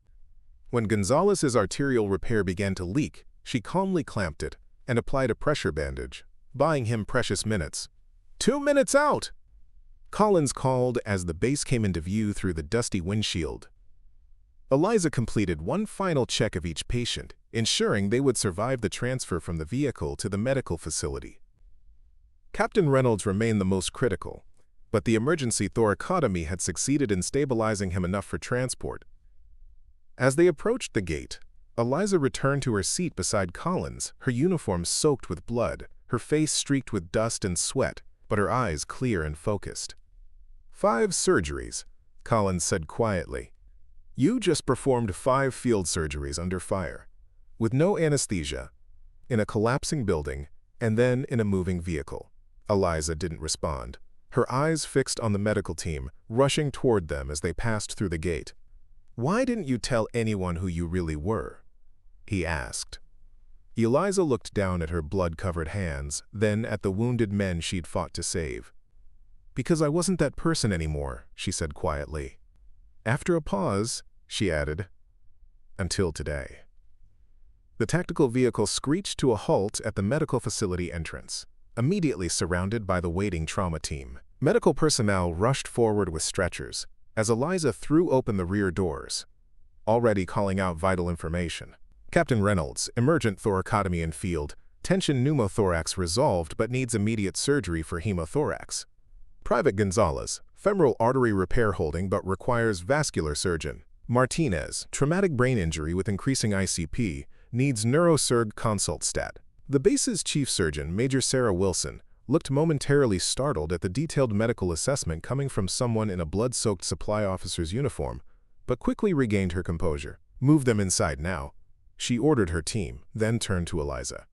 When Gonzalez's arterial repair began to leak, she calmly clamped it and applied a pressure bandage, buying him precious minutes. 2 minutes out! Collins called as the base came into view through the dusty windshield. Eliza completed one final check of each patient, ensuring they would survive the transfer from the vehicle to the medical facility. Captain Reynolds remained the most critical, but the emergency thoracotomy had succeeded in stabilizing him enough for transport. As they approached the gate, Eliza returned to her seat beside Collins, her uniform soaked with blood, her face streaked with dust and sweat, but her eyes clear and focused. 5 surgeries, Collins said quietly. "You just performed 5 field surgeries under fire, with no anesthesia, in a collapsing building, and then in a moving vehicle." Eliza didn't respond, her eyes fixed on the medical team, rushing toward them as they passed through the gate. "Why didn't you tell anyone who you really were?" he asked. Eliza looked down at her blood-covered hands, then at the wounded men she'd fought to save. "Because I wasn't that person anymore," she said quietly. After a pause, she added, "Until today." The tactical vehicle screeched to a halt at the medical facility entrance, immediately surrounded by the waiting trauma team. Medical personnel rushed forward with stretchers, as Eliza threw open the rear doors, already calling out vital information. Captain Reynolds, emergent thoracotomy in field, tension pneumothorax resolved but needs immediate surgery for hemothorax. Private Gonzalez, femoral artery repair holding but requires vascular surgeon. Martinez, traumatic brain injury with increasing ICP, needs neurosurg consult stat. The base's chief surgeon, Major Sarah Wilson, looked momentarily startled at the detailed medical assessment coming from someone in a blood-soaked supply officer's uniform, but quickly regained her composure. "Move them inside now," she ordered her team, then turned to Eliza.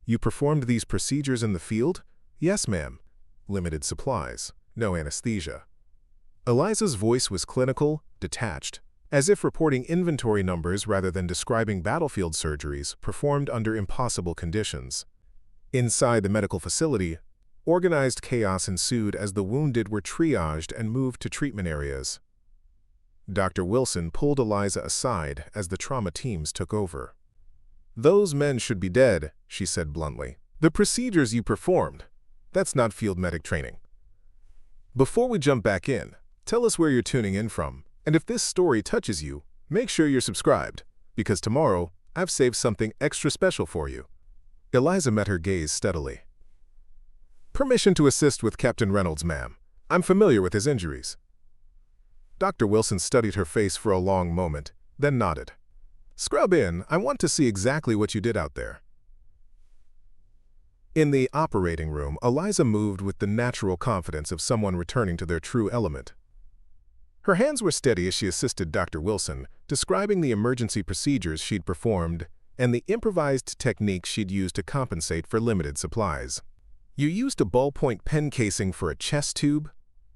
"You performed these procedures in the field?" "Yes, ma'am." "Limited supplies. No anesthesia." Eliza's voice was clinical, detached, as if reporting inventory numbers rather than describing battlefield surgeries performed under impossible conditions. Inside the medical facility, organized chaos ensued as the wounded were triaged and moved to treatment areas. Dr. Wilson pulled Eliza aside as the trauma teams took over. "Those men should be dead," she said bluntly. "The procedures you performed, that's not field medic training. Before we jump back in, tell us where you're tuning in from, and if this story touches you, make sure you're subscribed, because tomorrow I've saved something extra special for you." Eliza met her gaze steadily. "Permission to assist with Captain Reynolds, ma'am. I'm familiar with his injuries." Dr. Wilson studied her face for a long moment, then nodded. "Scrub in. I want to see exactly what you did out there." In the operating room, Eliza moved with the natural confidence of someone returning to their true element. Her hands were steady as she assisted Dr. Wilson, describing the emergency procedures she'd performed and the improvised techniques she'd used to compensate for limited supplies. "You used a ballpoint pen casing for a chest tube?"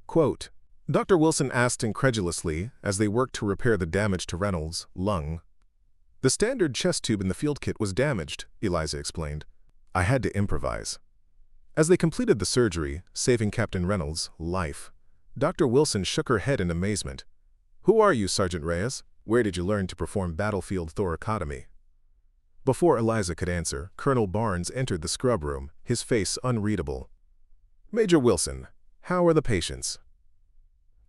Quote, Dr. Wilson asked incredulously as they worked to repair the damage to Reynolds' lung. "The standard chest tube in the field kit was damaged," Eliza explained. "I had to improvise." As they completed the surgery, saving Captain Reynolds' life, Dr. Wilson shook her head in amazement. "Who are you, Sergeant Reyes? Where did you learn to perform battlefield thoracotomy?" Before Eliza could answer, Colonel Barnes entered the scrub room, his face unreadable. "Major Wilson, how are the patients?"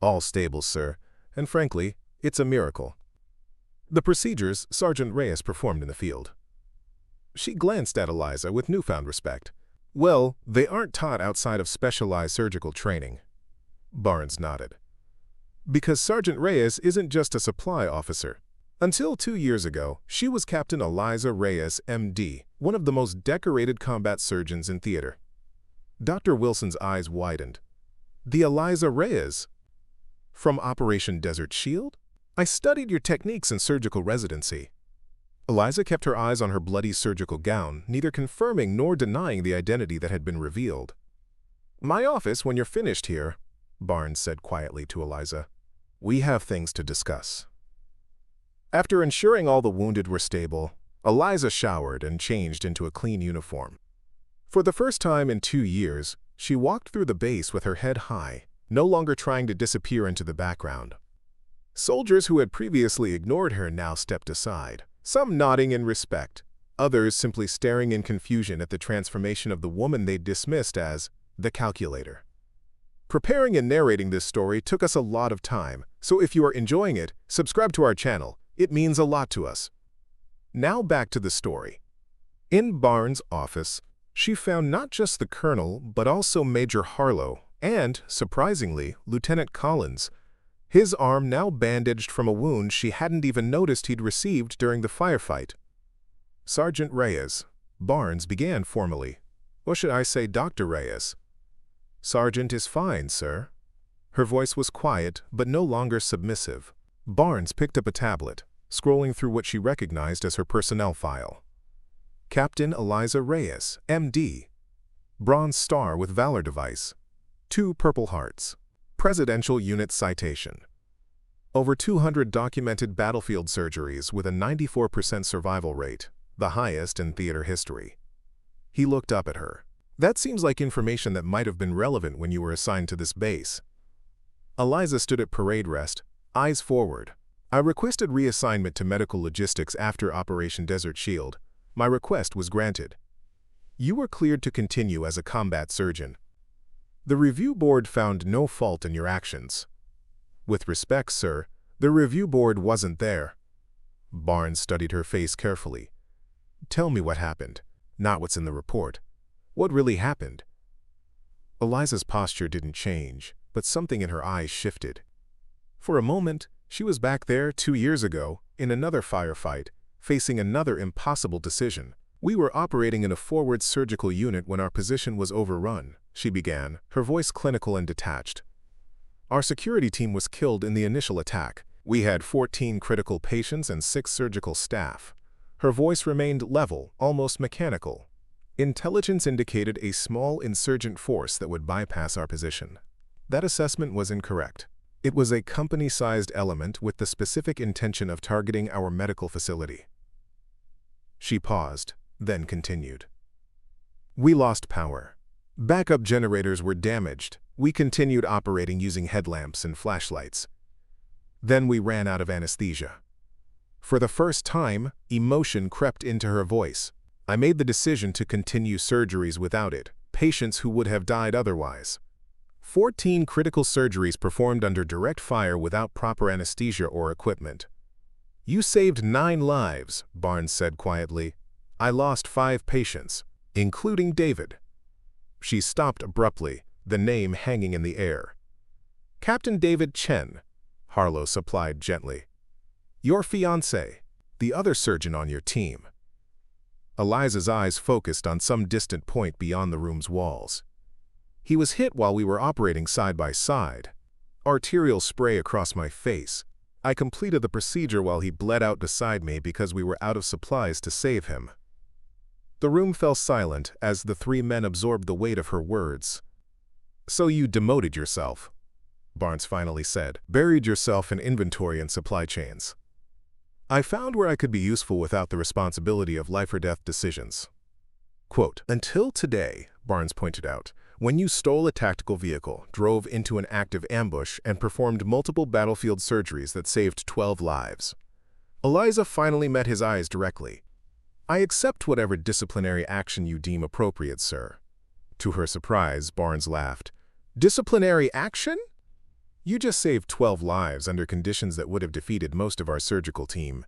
"All stable, sir, and frankly, it's a miracle." "The procedures Sergeant Reyes performed in the field." She glanced at Eliza with newfound respect. "Well, they aren't taught outside of specialized surgical training." Barnes nodded. "Because Sergeant Reyes isn't just a supply officer. Until 2 years ago, she was Captain Eliza Reyes, M.D., one of the most decorated combat surgeons in theater." Dr. Wilson's eyes widened. "The Eliza Reyes? From Operation Desert Shield? I studied your techniques in surgical residency." Eliza kept her eyes on her bloody surgical gown, neither confirming nor denying the identity that had been revealed. "My office when you're finished here," Barnes said quietly to Eliza. "We have things to discuss." After ensuring all the wounded were stable, Eliza showered and changed into a clean uniform. For the first time in 2 years, she walked through the base with her head high, no longer trying to disappear into the background. Soldiers who had previously ignored her now stepped aside, some nodding in respect, others simply staring in confusion at the transformation of the woman they'd dismissed as the calculator. Preparing and narrating this story took us a lot of time, so if you are enjoying it, subscribe to our channel. It means a lot to us. Now back to the story. In Barnes' office, she found not just the colonel, but also Major Harlow and, surprisingly, Lieutenant Collins, his arm now bandaged from a wound she hadn't even noticed he'd received during the firefight. "Sergeant Reyes," Barnes began formally. "Or should I say Dr. Reyes?" "Sergeant is fine, sir." Her voice was quiet, but no longer submissive. Barnes picked up a tablet, scrolling through what she recognized as her personnel file. Captain Eliza Reyes, M.D. Bronze Star with Valor device. 2 Purple Hearts. Presidential Unit Citation. Over 200 documented battlefield surgeries with a 94% survival rate, the highest in theater history. He looked up at her. That seems like information that might have been relevant when you were assigned to this base. Eliza stood at parade rest, eyes forward. I requested reassignment to medical logistics after Operation Desert Shield. My request was granted. You were cleared to continue as a combat surgeon. The review board found no fault in your actions. With respect, sir, the review board wasn't there. Barnes studied her face carefully. Tell me what happened, not what's in the report. What really happened? Eliza's posture didn't change, but something in her eyes shifted. For a moment, she was back there 2 years ago, in another firefight, facing another impossible decision. We were operating in a forward surgical unit when our position was overrun, she began, her voice clinical and detached. Our security team was killed in the initial attack. We had 14 critical patients and 6 surgical staff. Her voice remained level, almost mechanical. Intelligence indicated a small insurgent force that would bypass our position. That assessment was incorrect. It was a company-sized element with the specific intention of targeting our medical facility. She paused, then continued. We lost power. Backup generators were damaged. We continued operating using headlamps and flashlights. Then we ran out of anesthesia. For the first time, emotion crept into her voice. I made the decision to continue surgeries without it, patients who would have died otherwise. 14 critical surgeries performed under direct fire without proper anesthesia or equipment. You saved 9 lives, Barnes said quietly. I lost 5 patients, including David. She stopped abruptly, the name hanging in the air. Captain David Chen, Harlow supplied gently. Your fiancé, the other surgeon on your team. Eliza's eyes focused on some distant point beyond the room's walls. He was hit while we were operating side by side. Arterial spray across my face. I completed the procedure while he bled out beside me because we were out of supplies to save him. The room fell silent as the 3 men absorbed the weight of her words. So you demoted yourself, Barnes finally said. Buried yourself in inventory and supply chains. I found where I could be useful without the responsibility of life or death decisions. Quote, until today, Barnes pointed out, when you stole a tactical vehicle, drove into an active ambush, and performed multiple battlefield surgeries that saved 12 lives. Eliza finally met his eyes directly. I accept whatever disciplinary action you deem appropriate, sir. To her surprise, Barnes laughed. Disciplinary action? You just saved 12 lives under conditions that would have defeated most of our surgical team.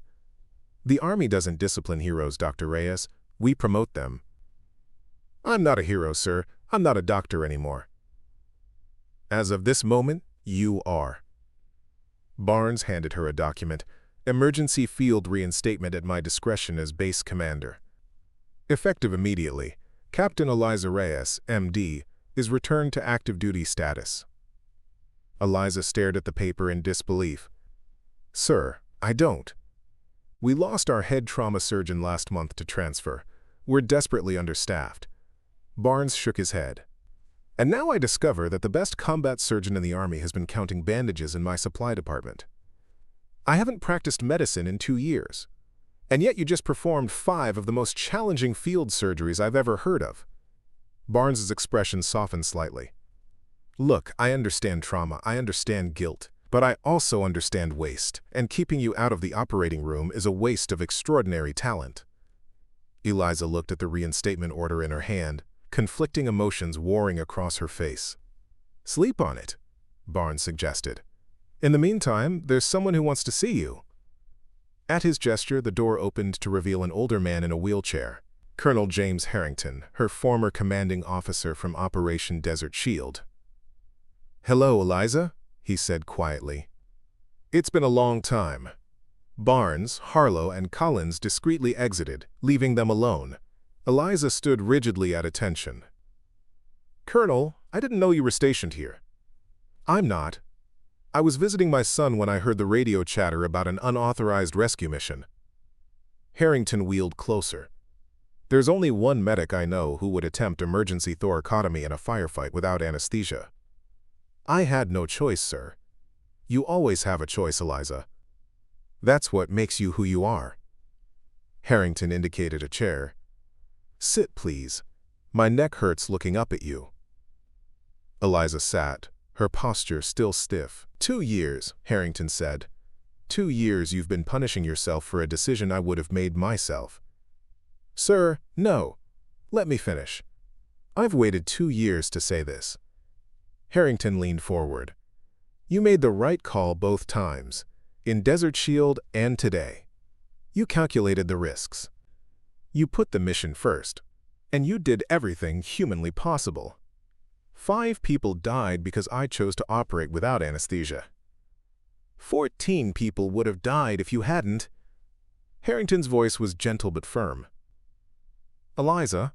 The Army doesn't discipline heroes, Dr. Reyes. We promote them. I'm not a hero, sir. I'm not a doctor anymore. As of this moment, you are. Barnes handed her a document. Emergency field reinstatement at my discretion as base commander. Effective immediately, Captain Eliza Reyes, M.D., is returned to active duty status. Eliza stared at the paper in disbelief. Sir, I don't. We lost our head trauma surgeon last month to transfer. We're desperately understaffed. Barnes shook his head. And now I discover that the best combat surgeon in the Army has been counting bandages in my supply department. I haven't practiced medicine in 2 years. And yet you just performed 5 of the most challenging field surgeries I've ever heard of. Barnes's expression softened slightly. Look, I understand trauma, I understand guilt, but I also understand waste, and keeping you out of the operating room is a waste of extraordinary talent. Eliza looked at the reinstatement order in her hand, conflicting emotions warring across her face. Sleep on it, Barnes suggested. In the meantime, there's someone who wants to see you. At his gesture, the door opened to reveal an older man in a wheelchair, Colonel James Harrington, her former commanding officer from Operation Desert Shield. Hello, Eliza, he said quietly. It's been a long time. Barnes, Harlow, and Collins discreetly exited, leaving them alone. Eliza stood rigidly at attention. Colonel, I didn't know you were stationed here. I'm not. I was visiting my son when I heard the radio chatter about an unauthorized rescue mission. Harrington wheeled closer. There's only one medic I know who would attempt emergency thoracotomy in a firefight without anesthesia. I had no choice, sir. You always have a choice, Eliza. That's what makes you who you are. Harrington indicated a chair. Sit, please. My neck hurts looking up at you. Eliza sat, her posture still stiff. 2 years, Harrington said. 2 years you've been punishing yourself for a decision I would have made myself. Sir, no. Let me finish. I've waited 2 years to say this. Harrington leaned forward. You made the right call both times, in Desert Shield and today. You calculated the risks. You put the mission first, and you did everything humanly possible. 5 people died because I chose to operate without anesthesia. 14 people would have died if you hadn't. Harrington's voice was gentle but firm. Eliza,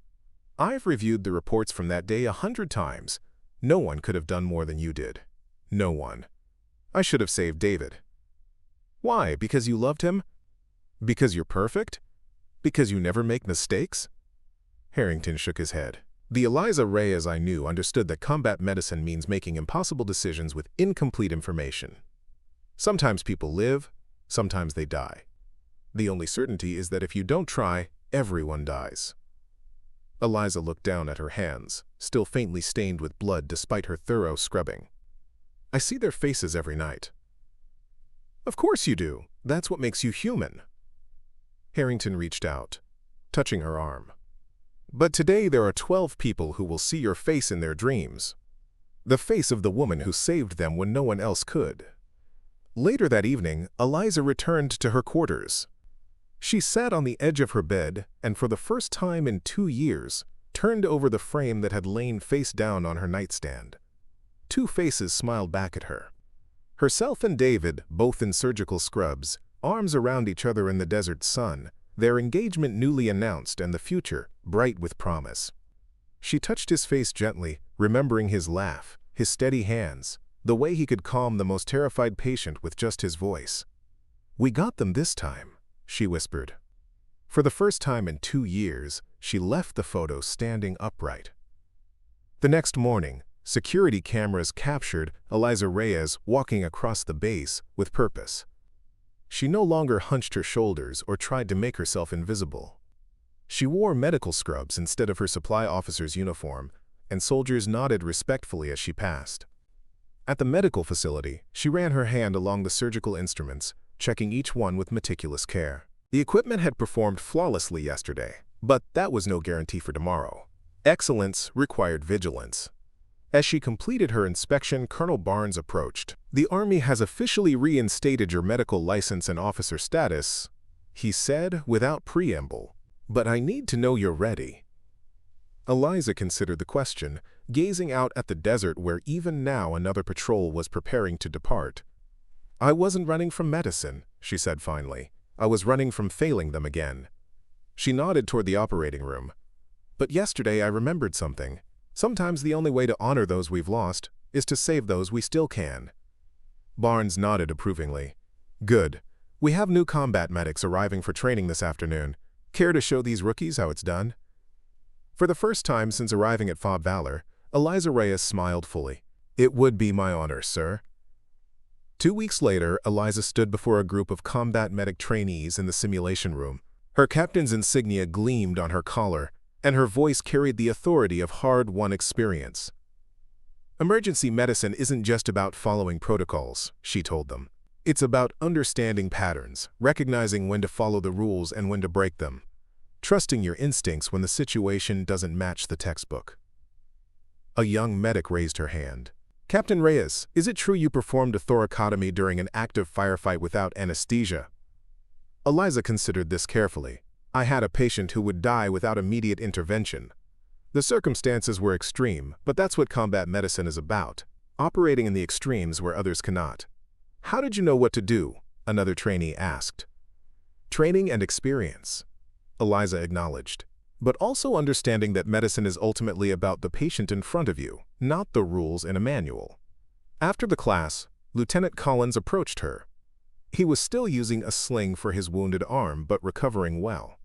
I've reviewed the reports from that day 100 times. No one could have done more than you did. No one. I should have saved David. Why? Because you loved him? Because you're perfect? Because you never make mistakes? Harrington shook his head. The Eliza Reyes I knew understood that combat medicine means making impossible decisions with incomplete information. Sometimes people live, sometimes they die. The only certainty is that if you don't try, everyone dies. Eliza looked down at her hands, still faintly stained with blood despite her thorough scrubbing. I see their faces every night. Of course you do. That's what makes you human. Harrington reached out, touching her arm. But today there are 12 people who will see your face in their dreams. The face of the woman who saved them when no one else could. Later that evening, Eliza returned to her quarters. She sat on the edge of her bed and for the first time in 2 years, turned over the frame that had lain face down on her nightstand. 2 faces smiled back at her. Herself and David, both in surgical scrubs, arms around each other in the desert sun, their engagement newly announced and the future bright with promise. She touched his face gently, remembering his laugh, his steady hands, the way he could calm the most terrified patient with just his voice. We got them this time, she whispered. For the first time in 2 years, she left the photo standing upright. The next morning, security cameras captured Eliza Reyes walking across the base with purpose. She no longer hunched her shoulders or tried to make herself invisible. She wore medical scrubs instead of her supply officer's uniform, and soldiers nodded respectfully as she passed. At the medical facility, she ran her hand along the surgical instruments, checking each one with meticulous care. The equipment had performed flawlessly yesterday, but that was no guarantee for tomorrow. Excellence required vigilance. As she completed her inspection, Colonel Barnes approached. The Army has officially reinstated your medical license and officer status, he said without preamble. But I need to know you're ready. Eliza considered the question, gazing out at the desert where even now another patrol was preparing to depart. I wasn't running from medicine, she said finally. I was running from failing them again. She nodded toward the operating room. But yesterday I remembered something. Sometimes the only way to honor those we've lost is to save those we still can. Barnes nodded approvingly. Good. We have new combat medics arriving for training this afternoon. Care to show these rookies how it's done? For the first time since arriving at Forward Valor, Eliza Reyes smiled fully. It would be my honor, sir. 2 weeks later, Eliza stood before a group of combat medic trainees in the simulation room. Her captain's insignia gleamed on her collar, and her voice carried the authority of hard-won experience. Emergency medicine isn't just about following protocols, she told them. It's about understanding patterns, recognizing when to follow the rules and when to break them, trusting your instincts when the situation doesn't match the textbook. A young medic raised her hand. Captain Reyes, is it true you performed a thoracotomy during an active firefight without anesthesia? Eliza considered this carefully. I had a patient who would die without immediate intervention. The circumstances were extreme, but that's what combat medicine is about, operating in the extremes where others cannot. How did you know what to do? Another trainee asked. Training and experience, Eliza acknowledged, but also understanding that medicine is ultimately about the patient in front of you, not the rules in a manual. After the class, Lieutenant Collins approached her. He was still using a sling for his wounded arm, but recovering well.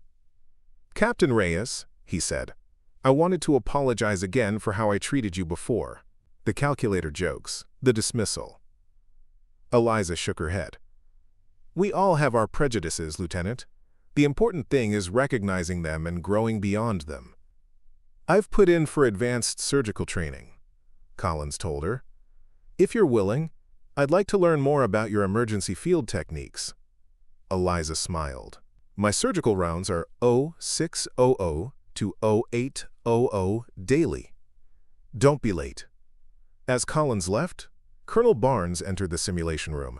Captain Reyes, he said, I wanted to apologize again for how I treated you before. The calculator jokes, the dismissal. Eliza shook her head. We all have our prejudices, Lieutenant. The important thing is recognizing them and growing beyond them. I've put in for advanced surgical training, Collins told her. If you're willing, I'd like to learn more about your emergency field techniques. Eliza smiled. My surgical rounds are 0600 to 0800 daily. Don't be late. As Collins left, Colonel Barnes entered the simulation room.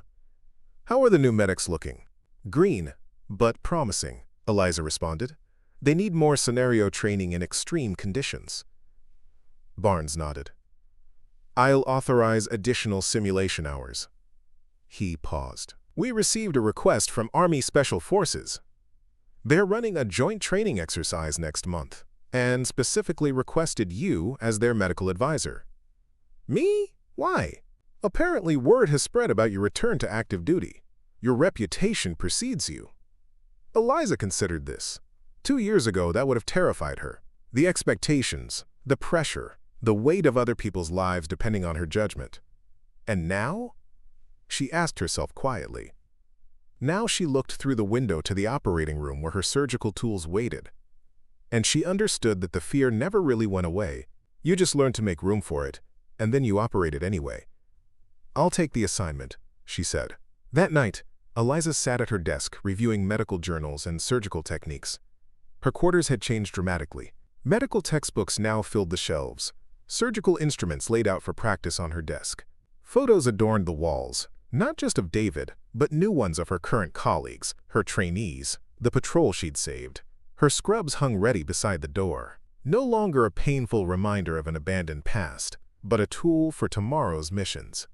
How are the new medics looking? Green, but promising, Eliza responded. They need more scenario training in extreme conditions. Barnes nodded. I'll authorize additional simulation hours. He paused. We received a request from Army Special Forces. They're running a joint training exercise next month, and specifically requested you as their medical advisor. Me? Why? Apparently word has spread about your return to active duty. Your reputation precedes you. Eliza considered this. 2 years ago, that would have terrified her. The expectations, the pressure, the weight of other people's lives depending on her judgment. And now? She asked herself quietly. Now she looked through the window to the operating room where her surgical tools waited. And she understood that the fear never really went away. You just learned to make room for it, and then you operated anyway. I'll take the assignment, she said. That night, Eliza sat at her desk reviewing medical journals and surgical techniques. Her quarters had changed dramatically. Medical textbooks now filled the shelves, surgical instruments laid out for practice on her desk. Photos adorned the walls, not just of David, but new ones of her current colleagues, her trainees, the patrol she'd saved. Her scrubs hung ready beside the door, no longer a painful reminder of an abandoned past, but a tool for tomorrow's missions.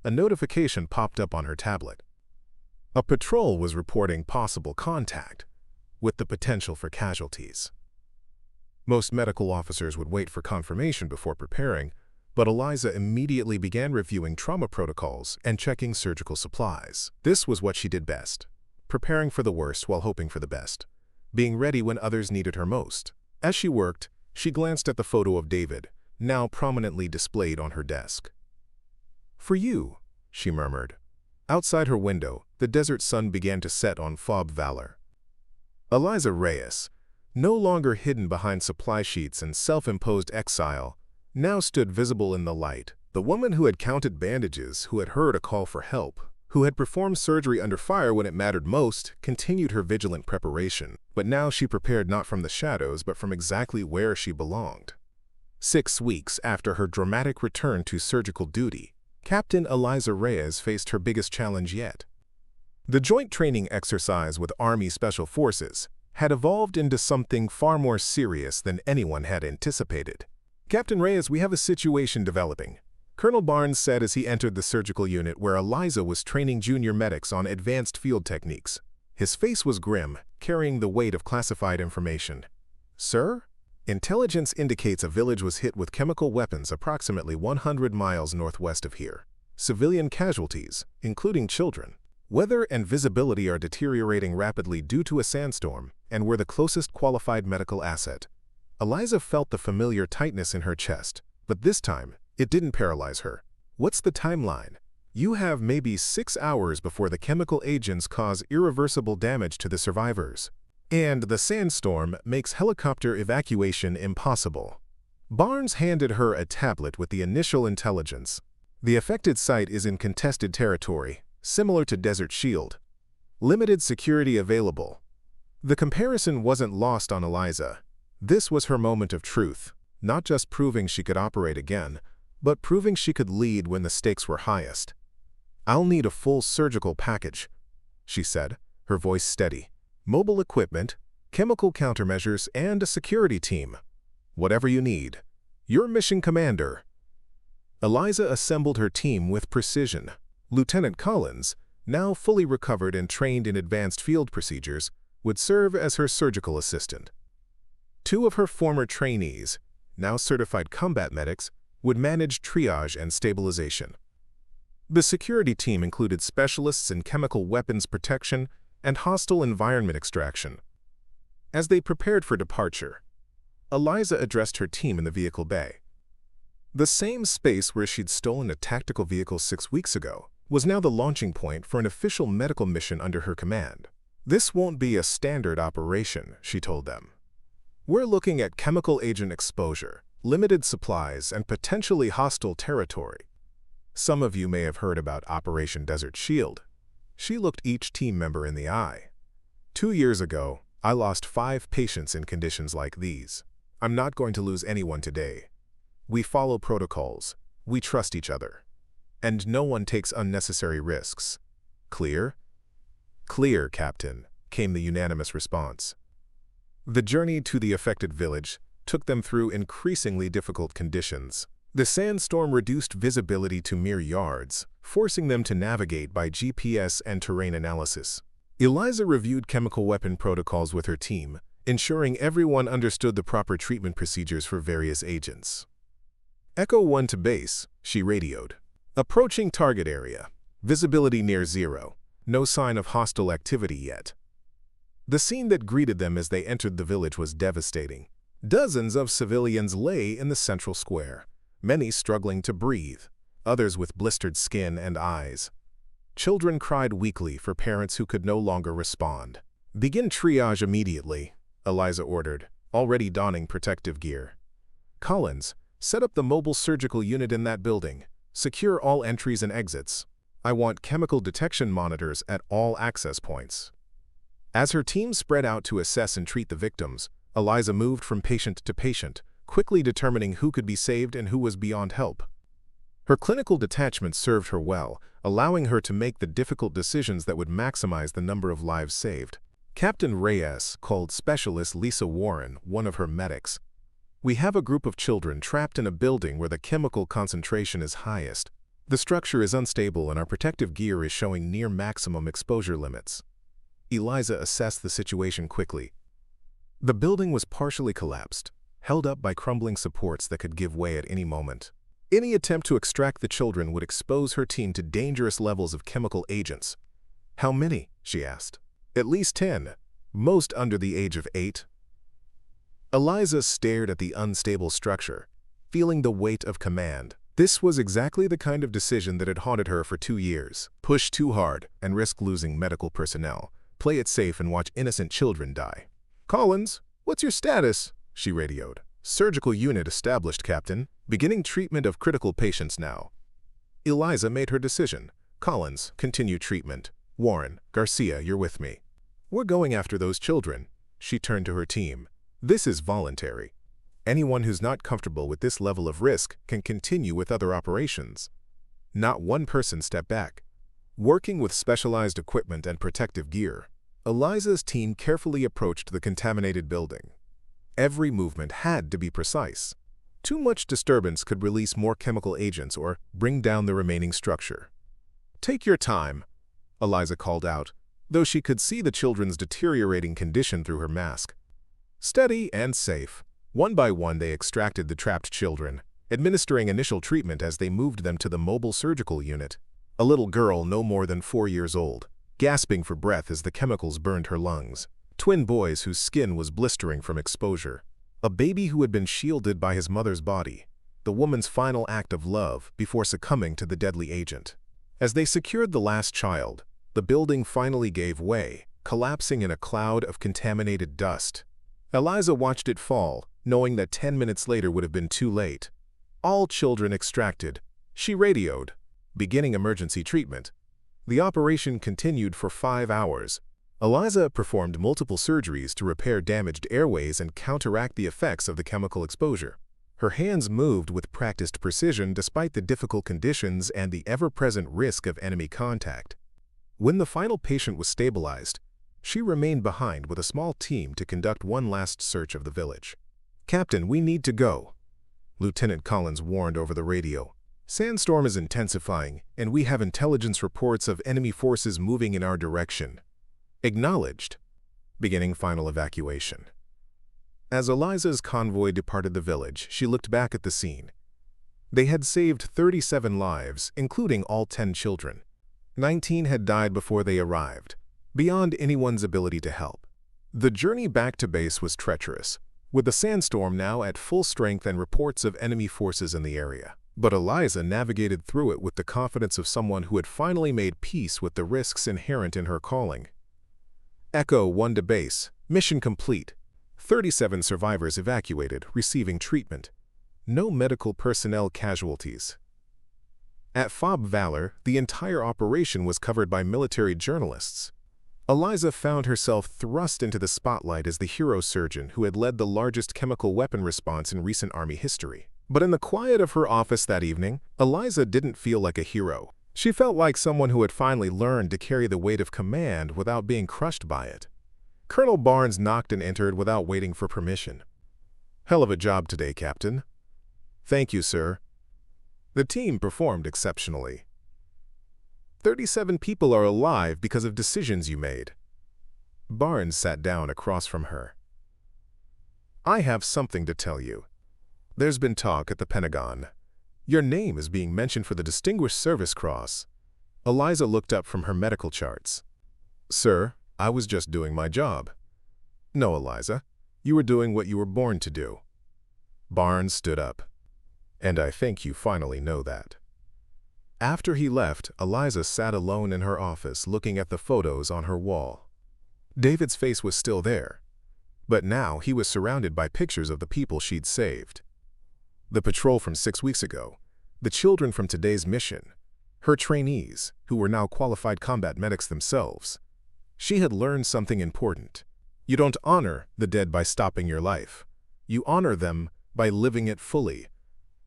A notification popped up on her tablet. A patrol was reporting possible contact, with the potential for casualties. Most medical officers would wait for confirmation before preparing, but Eliza immediately began reviewing trauma protocols and checking surgical supplies. This was what she did best, preparing for the worst while hoping for the best, being ready when others needed her most. As she worked, she glanced at the photo of David, now prominently displayed on her desk. For you, she murmured. Outside her window, the desert sun began to set on Forward Valor. Eliza Reyes, no longer hidden behind supply sheets and self-imposed exile, now stood visible in the light. The woman who had counted bandages, who had heard a call for help, who had performed surgery under fire when it mattered most, continued her vigilant preparation. But now she prepared not from the shadows, but from exactly where she belonged. 6 weeks after her dramatic return to surgical duty, Captain Eliza Reyes faced her biggest challenge yet. The joint training exercise with Army Special Forces had evolved into something far more serious than anyone had anticipated. Captain Reyes, we have a situation developing, Colonel Barnes said as he entered the surgical unit where Eliza was training junior medics on advanced field techniques. His face was grim, carrying the weight of classified information. Sir? Intelligence indicates a village was hit with chemical weapons approximately 100 miles northwest of here. Civilian casualties, including children. Weather and visibility are deteriorating rapidly due to a sandstorm, and we're the closest qualified medical asset. Eliza felt the familiar tightness in her chest, but this time, it didn't paralyze her. What's the timeline? You have maybe 6 hours before the chemical agents cause irreversible damage to the survivors. And the sandstorm makes helicopter evacuation impossible. Barnes handed her a tablet with the initial intelligence. The affected site is in contested territory, similar to Desert Shield. Limited security available. The comparison wasn't lost on Eliza. This was her moment of truth, not just proving she could operate again, but proving she could lead when the stakes were highest. I'll need a full surgical package, she said, her voice steady. Mobile equipment, chemical countermeasures, and a security team. Whatever you need. Your mission commander. Eliza assembled her team with precision. Lieutenant Collins, now fully recovered and trained in advanced field procedures, would serve as her surgical assistant. 2 of her former trainees, now certified combat medics, would manage triage and stabilization. The security team included specialists in chemical weapons protection and hostile environment extraction. As they prepared for departure, Eliza addressed her team in the vehicle bay. The same space where she'd stolen a tactical vehicle 6 weeks ago. was now the launching point for an official medical mission under her command. "This won't be a standard operation," she told them. "We're looking at chemical agent exposure, limited supplies, and potentially hostile territory. Some of you may have heard about Operation Desert Shield." She looked each team member in the eye. "2 years ago, I lost 5 patients in conditions like these. I'm not going to lose anyone today. We follow protocols, we trust each other, and no one takes unnecessary risks. Clear?" "Clear, Captain," came the unanimous response. The journey to the affected village took them through increasingly difficult conditions. The sandstorm reduced visibility to mere yards, forcing them to navigate by GPS and terrain analysis. Eliza reviewed chemical weapon protocols with her team, ensuring everyone understood the proper treatment procedures for various agents. "Echo 1 to base," she radioed. "Approaching target area. Visibility near 0. No sign of hostile activity yet." The scene that greeted them as they entered the village was devastating. Dozens of civilians lay in the central square, many struggling to breathe, others with blistered skin and eyes. Children cried weakly for parents who could no longer respond. "Begin triage immediately," Eliza ordered, already donning protective gear. "Collins, set up the mobile surgical unit in that building. Secure all entries and exits. I want chemical detection monitors at all access points." As her team spread out to assess and treat the victims, Eliza moved from patient to patient, quickly determining who could be saved and who was beyond help. Her clinical detachment served her well, allowing her to make the difficult decisions that would maximize the number of lives saved. Captain Reyes called Specialist Lisa Warren one of her medics. "We have a group of children trapped in a building where the chemical concentration is highest. The structure is unstable and our protective gear is showing near maximum exposure limits." Eliza assessed the situation quickly. The building was partially collapsed, held up by crumbling supports that could give way at any moment. Any attempt to extract the children would expose her team to dangerous levels of chemical agents. "How many?" she asked. "At least 10, most under the age of 8. Eliza stared at the unstable structure, feeling the weight of command. This was exactly the kind of decision that had haunted her for 2 years. Push too hard and risk losing medical personnel. Play it safe and watch innocent children die. "Collins, what's your status?" she radioed. "Surgical unit established, Captain. Beginning treatment of critical patients now." Eliza made her decision. "Collins, continue treatment. Warren, Garcia, you're with me. We're going after those children." She turned to her team. "This is voluntary. Anyone who's not comfortable with this level of risk can continue with other operations." Not one person stepped back. Working with specialized equipment and protective gear, Eliza's team carefully approached the contaminated building. Every movement had to be precise. Too much disturbance could release more chemical agents or bring down the remaining structure. "Take your time," Eliza called out, though she could see the children's deteriorating condition through her mask. Steady and safe. One by one they extracted the trapped children, administering initial treatment as they moved them to the mobile surgical unit. A little girl no more than 4 years old, gasping for breath as the chemicals burned her lungs. Twin boys whose skin was blistering from exposure. A baby who had been shielded by his mother's body. The woman's final act of love before succumbing to the deadly agent. As they secured the last child, the building finally gave way, collapsing in a cloud of contaminated dust. Eliza watched it fall, knowing that 10 minutes later would have been too late. "All children extracted," she radioed, beginning emergency treatment. The operation continued for 5 hours. Eliza performed multiple surgeries to repair damaged airways and counteract the effects of the chemical exposure. Her hands moved with practiced precision despite the difficult conditions and the ever-present risk of enemy contact. When the final patient was stabilized, she remained behind with a small team to conduct one last search of the village. "Captain, we need to go," Lieutenant Collins warned over the radio. "Sandstorm is intensifying, and we have intelligence reports of enemy forces moving in our direction." Acknowledged. Beginning final evacuation. As Eliza's convoy departed the village, she looked back at the scene. They had saved 37 lives, including all 10 children. 19 had died before they arrived, beyond anyone's ability to help. The journey back to base was treacherous, with the sandstorm now at full strength and reports of enemy forces in the area. But Eliza navigated through it with the confidence of someone who had finally made peace with the risks inherent in her calling. Echo 1 to base. Mission complete. 37 survivors evacuated, receiving treatment. No medical personnel casualties. At FOB Valor, the entire operation was covered by military journalists. Eliza found herself thrust into the spotlight as the hero surgeon who had led the largest chemical weapon response in recent Army history. But in the quiet of her office that evening, Eliza didn't feel like a hero. She felt like someone who had finally learned to carry the weight of command without being crushed by it. Colonel Barnes knocked and entered without waiting for permission. "Hell of a job today, Captain." "Thank you, sir." The team performed exceptionally. 37 people are alive because of decisions you made. Barnes sat down across from her. "I have something to tell you. There's been talk at the Pentagon. Your name is being mentioned for the Distinguished Service Cross." Eliza looked up from her medical charts. "Sir, I was just doing my job." "No, Eliza. You were doing what you were born to do." Barnes stood up. "And I think you finally know that." After he left, Eliza sat alone in her office looking at the photos on her wall. David's face was still there, but now he was surrounded by pictures of the people she'd saved. The patrol from 6 weeks ago, the children from today's mission, her trainees, who were now qualified combat medics themselves. She had learned something important. You don't honor the dead by stopping your life. You honor them by living it fully,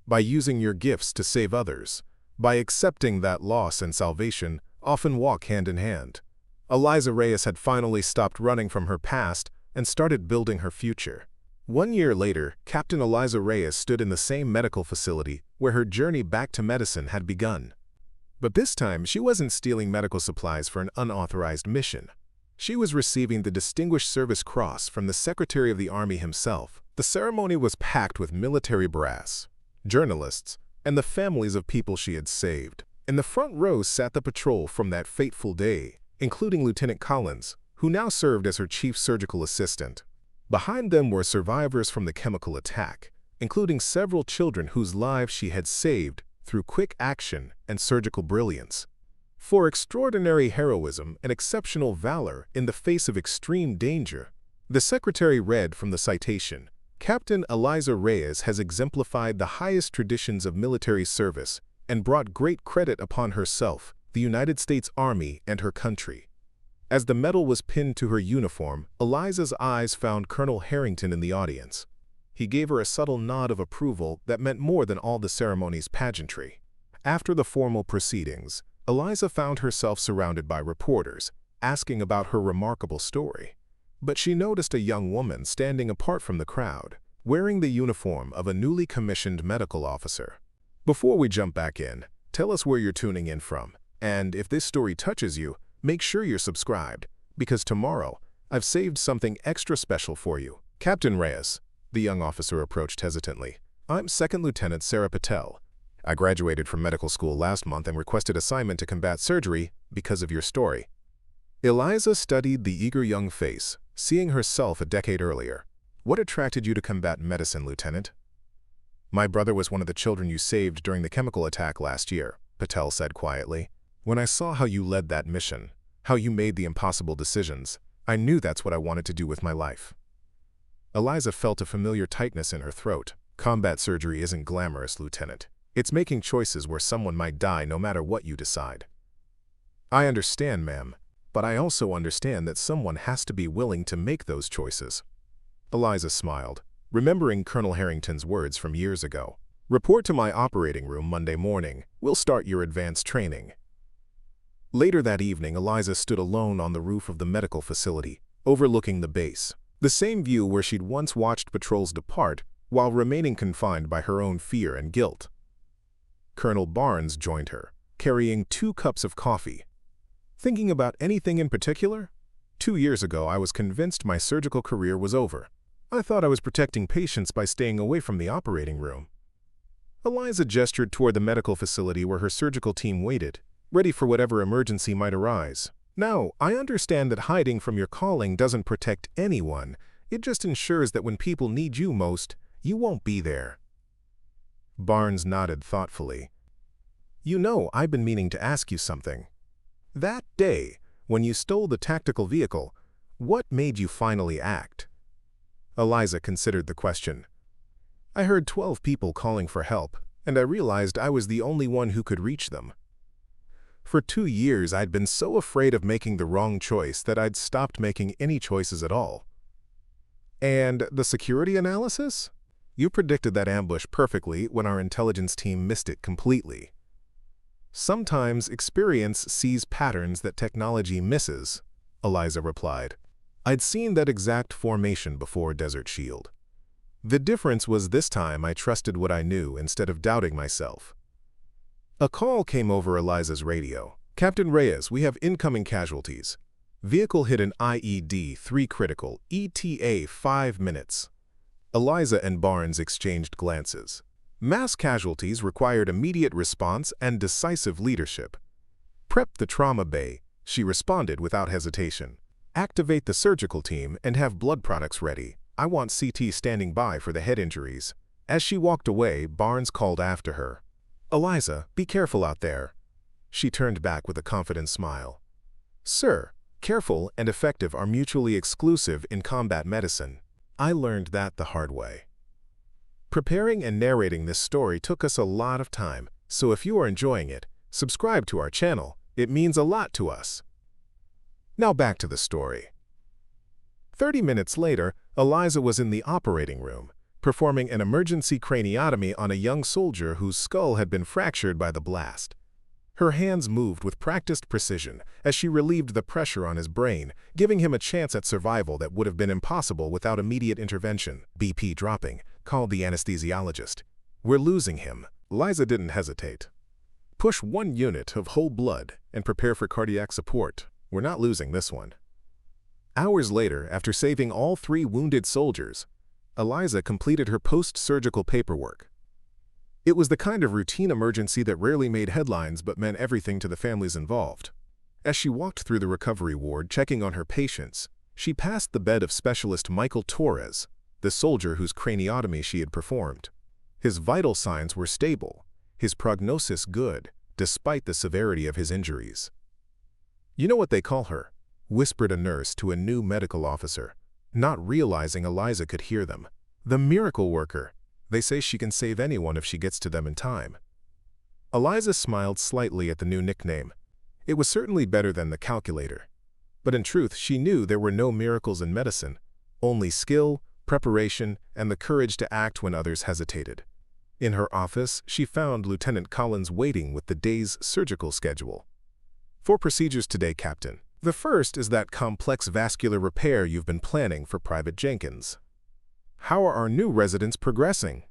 by using your gifts to save others, by accepting that loss and salvation often walk hand in hand. Eliza Reyes had finally stopped running from her past and started building her future. 1 year later, Captain Eliza Reyes stood in the same medical facility where her journey back to medicine had begun. But this time, she wasn't stealing medical supplies for an unauthorized mission. She was receiving the Distinguished Service Cross from the Secretary of the Army himself. The ceremony was packed with military brass, journalists, and the families of people she had saved. In the front row sat the patrol from that fateful day, including Lieutenant Collins, who now served as her chief surgical assistant. Behind them were survivors from the chemical attack, including several children whose lives she had saved through quick action and surgical brilliance. For extraordinary heroism and exceptional valor in the face of extreme danger, the Secretary read from the citation, "Captain Eliza Reyes has exemplified the highest traditions of military service and brought great credit upon herself, the United States Army, and her country." As the medal was pinned to her uniform, Eliza's eyes found Colonel Harrington in the audience. He gave her a subtle nod of approval that meant more than all the ceremony's pageantry. After the formal proceedings, Eliza found herself surrounded by reporters, asking about her remarkable story. But she noticed a young woman standing apart from the crowd, wearing the uniform of a newly commissioned medical officer. Before we jump back in, tell us where you're tuning in from, and if this story touches you, make sure you're subscribed, because tomorrow, I've saved something extra special for you. "Captain Reyes," the young officer approached hesitantly. "I'm Second Lieutenant Sarah Patel. I graduated from medical school last month and requested assignment to combat surgery because of your story." Eliza studied the eager young face, seeing herself a decade earlier. "What attracted you to combat medicine, Lieutenant?" "My brother was one of the children you saved during the chemical attack last year," Patel said quietly. "When I saw how you led that mission, how you made the impossible decisions, I knew that's what I wanted to do with my life." Eliza felt a familiar tightness in her throat. "Combat surgery isn't glamorous, Lieutenant. It's making choices where someone might die no matter what you decide." "I understand, ma'am, but I also understand that someone has to be willing to make those choices." Eliza smiled, remembering Colonel Harrington's words from years ago. "Report to my operating room Monday morning. We'll start your advanced training." Later that evening, Eliza stood alone on the roof of the medical facility, overlooking the base. The same view where she'd once watched patrols depart while remaining confined by her own fear and guilt. Colonel Barnes joined her, carrying 2 cups of coffee. "Thinking about anything in particular? 2 years ago, I was convinced my surgical career was over. I thought I was protecting patients by staying away from the operating room." Eliza gestured toward the medical facility where her surgical team waited, ready for whatever emergency might arise. "Now, I understand that hiding from your calling doesn't protect anyone. It just ensures that when people need you most, you won't be there." Barnes nodded thoughtfully. You know, I've been meaning to ask you something. That day, when you stole the tactical vehicle, what made you finally act? Eliza considered the question. I heard 12 people calling for help, and I realized I was the only one who could reach them. For 2 years, I'd been so afraid of making the wrong choice that I'd stopped making any choices at all. And the security analysis? You predicted that ambush perfectly when our intelligence team missed it completely. Sometimes experience sees patterns that technology misses, Eliza replied. I'd seen that exact formation before Desert Shield. The difference was this time I trusted what I knew instead of doubting myself. A call came over Eliza's radio. Captain Reyes, we have incoming casualties. Vehicle hit an IED 3 critical, ETA 5 minutes. Eliza and Barnes exchanged glances. Mass casualties required immediate response and decisive leadership. Prep the trauma bay, she responded without hesitation. Activate the surgical team and have blood products ready. I want CT standing by for the head injuries. As she walked away, Barnes called after her. Eliza, be careful out there. She turned back with a confident smile. Sir, careful and effective are mutually exclusive in combat medicine. I learned that the hard way. Preparing and narrating this story took us a lot of time, so if you are enjoying it, subscribe to our channel. It means a lot to us. Now back to the story. 30 minutes later, Eliza was in the operating room, performing an emergency craniotomy on a young soldier whose skull had been fractured by the blast. Her hands moved with practiced precision as she relieved the pressure on his brain, giving him a chance at survival that would have been impossible without immediate intervention. BP dropping, called the anesthesiologist. We're losing him. Eliza didn't hesitate. Push 1 unit of whole blood and prepare for cardiac support. We're not losing this one. Hours later, after saving all 3 wounded soldiers, Eliza completed her post-surgical paperwork. It was the kind of routine emergency that rarely made headlines but meant everything to the families involved. As she walked through the recovery ward checking on her patients, she passed the bed of specialist Michael Torres, the soldier whose craniotomy she had performed. His vital signs were stable, his prognosis good, despite the severity of his injuries. You know what they call her? Whispered a nurse to a new medical officer, not realizing Eliza could hear them. The miracle worker. They say she can save anyone if she gets to them in time. Eliza smiled slightly at the new nickname. It was certainly better than the calculator. But in truth, she knew there were no miracles in medicine, only skill, preparation, and the courage to act when others hesitated. In her office, she found Lieutenant Collins waiting with the day's surgical schedule. 4 procedures today, Captain. The first is that complex vascular repair you've been planning for Private Jenkins. How are our new residents progressing?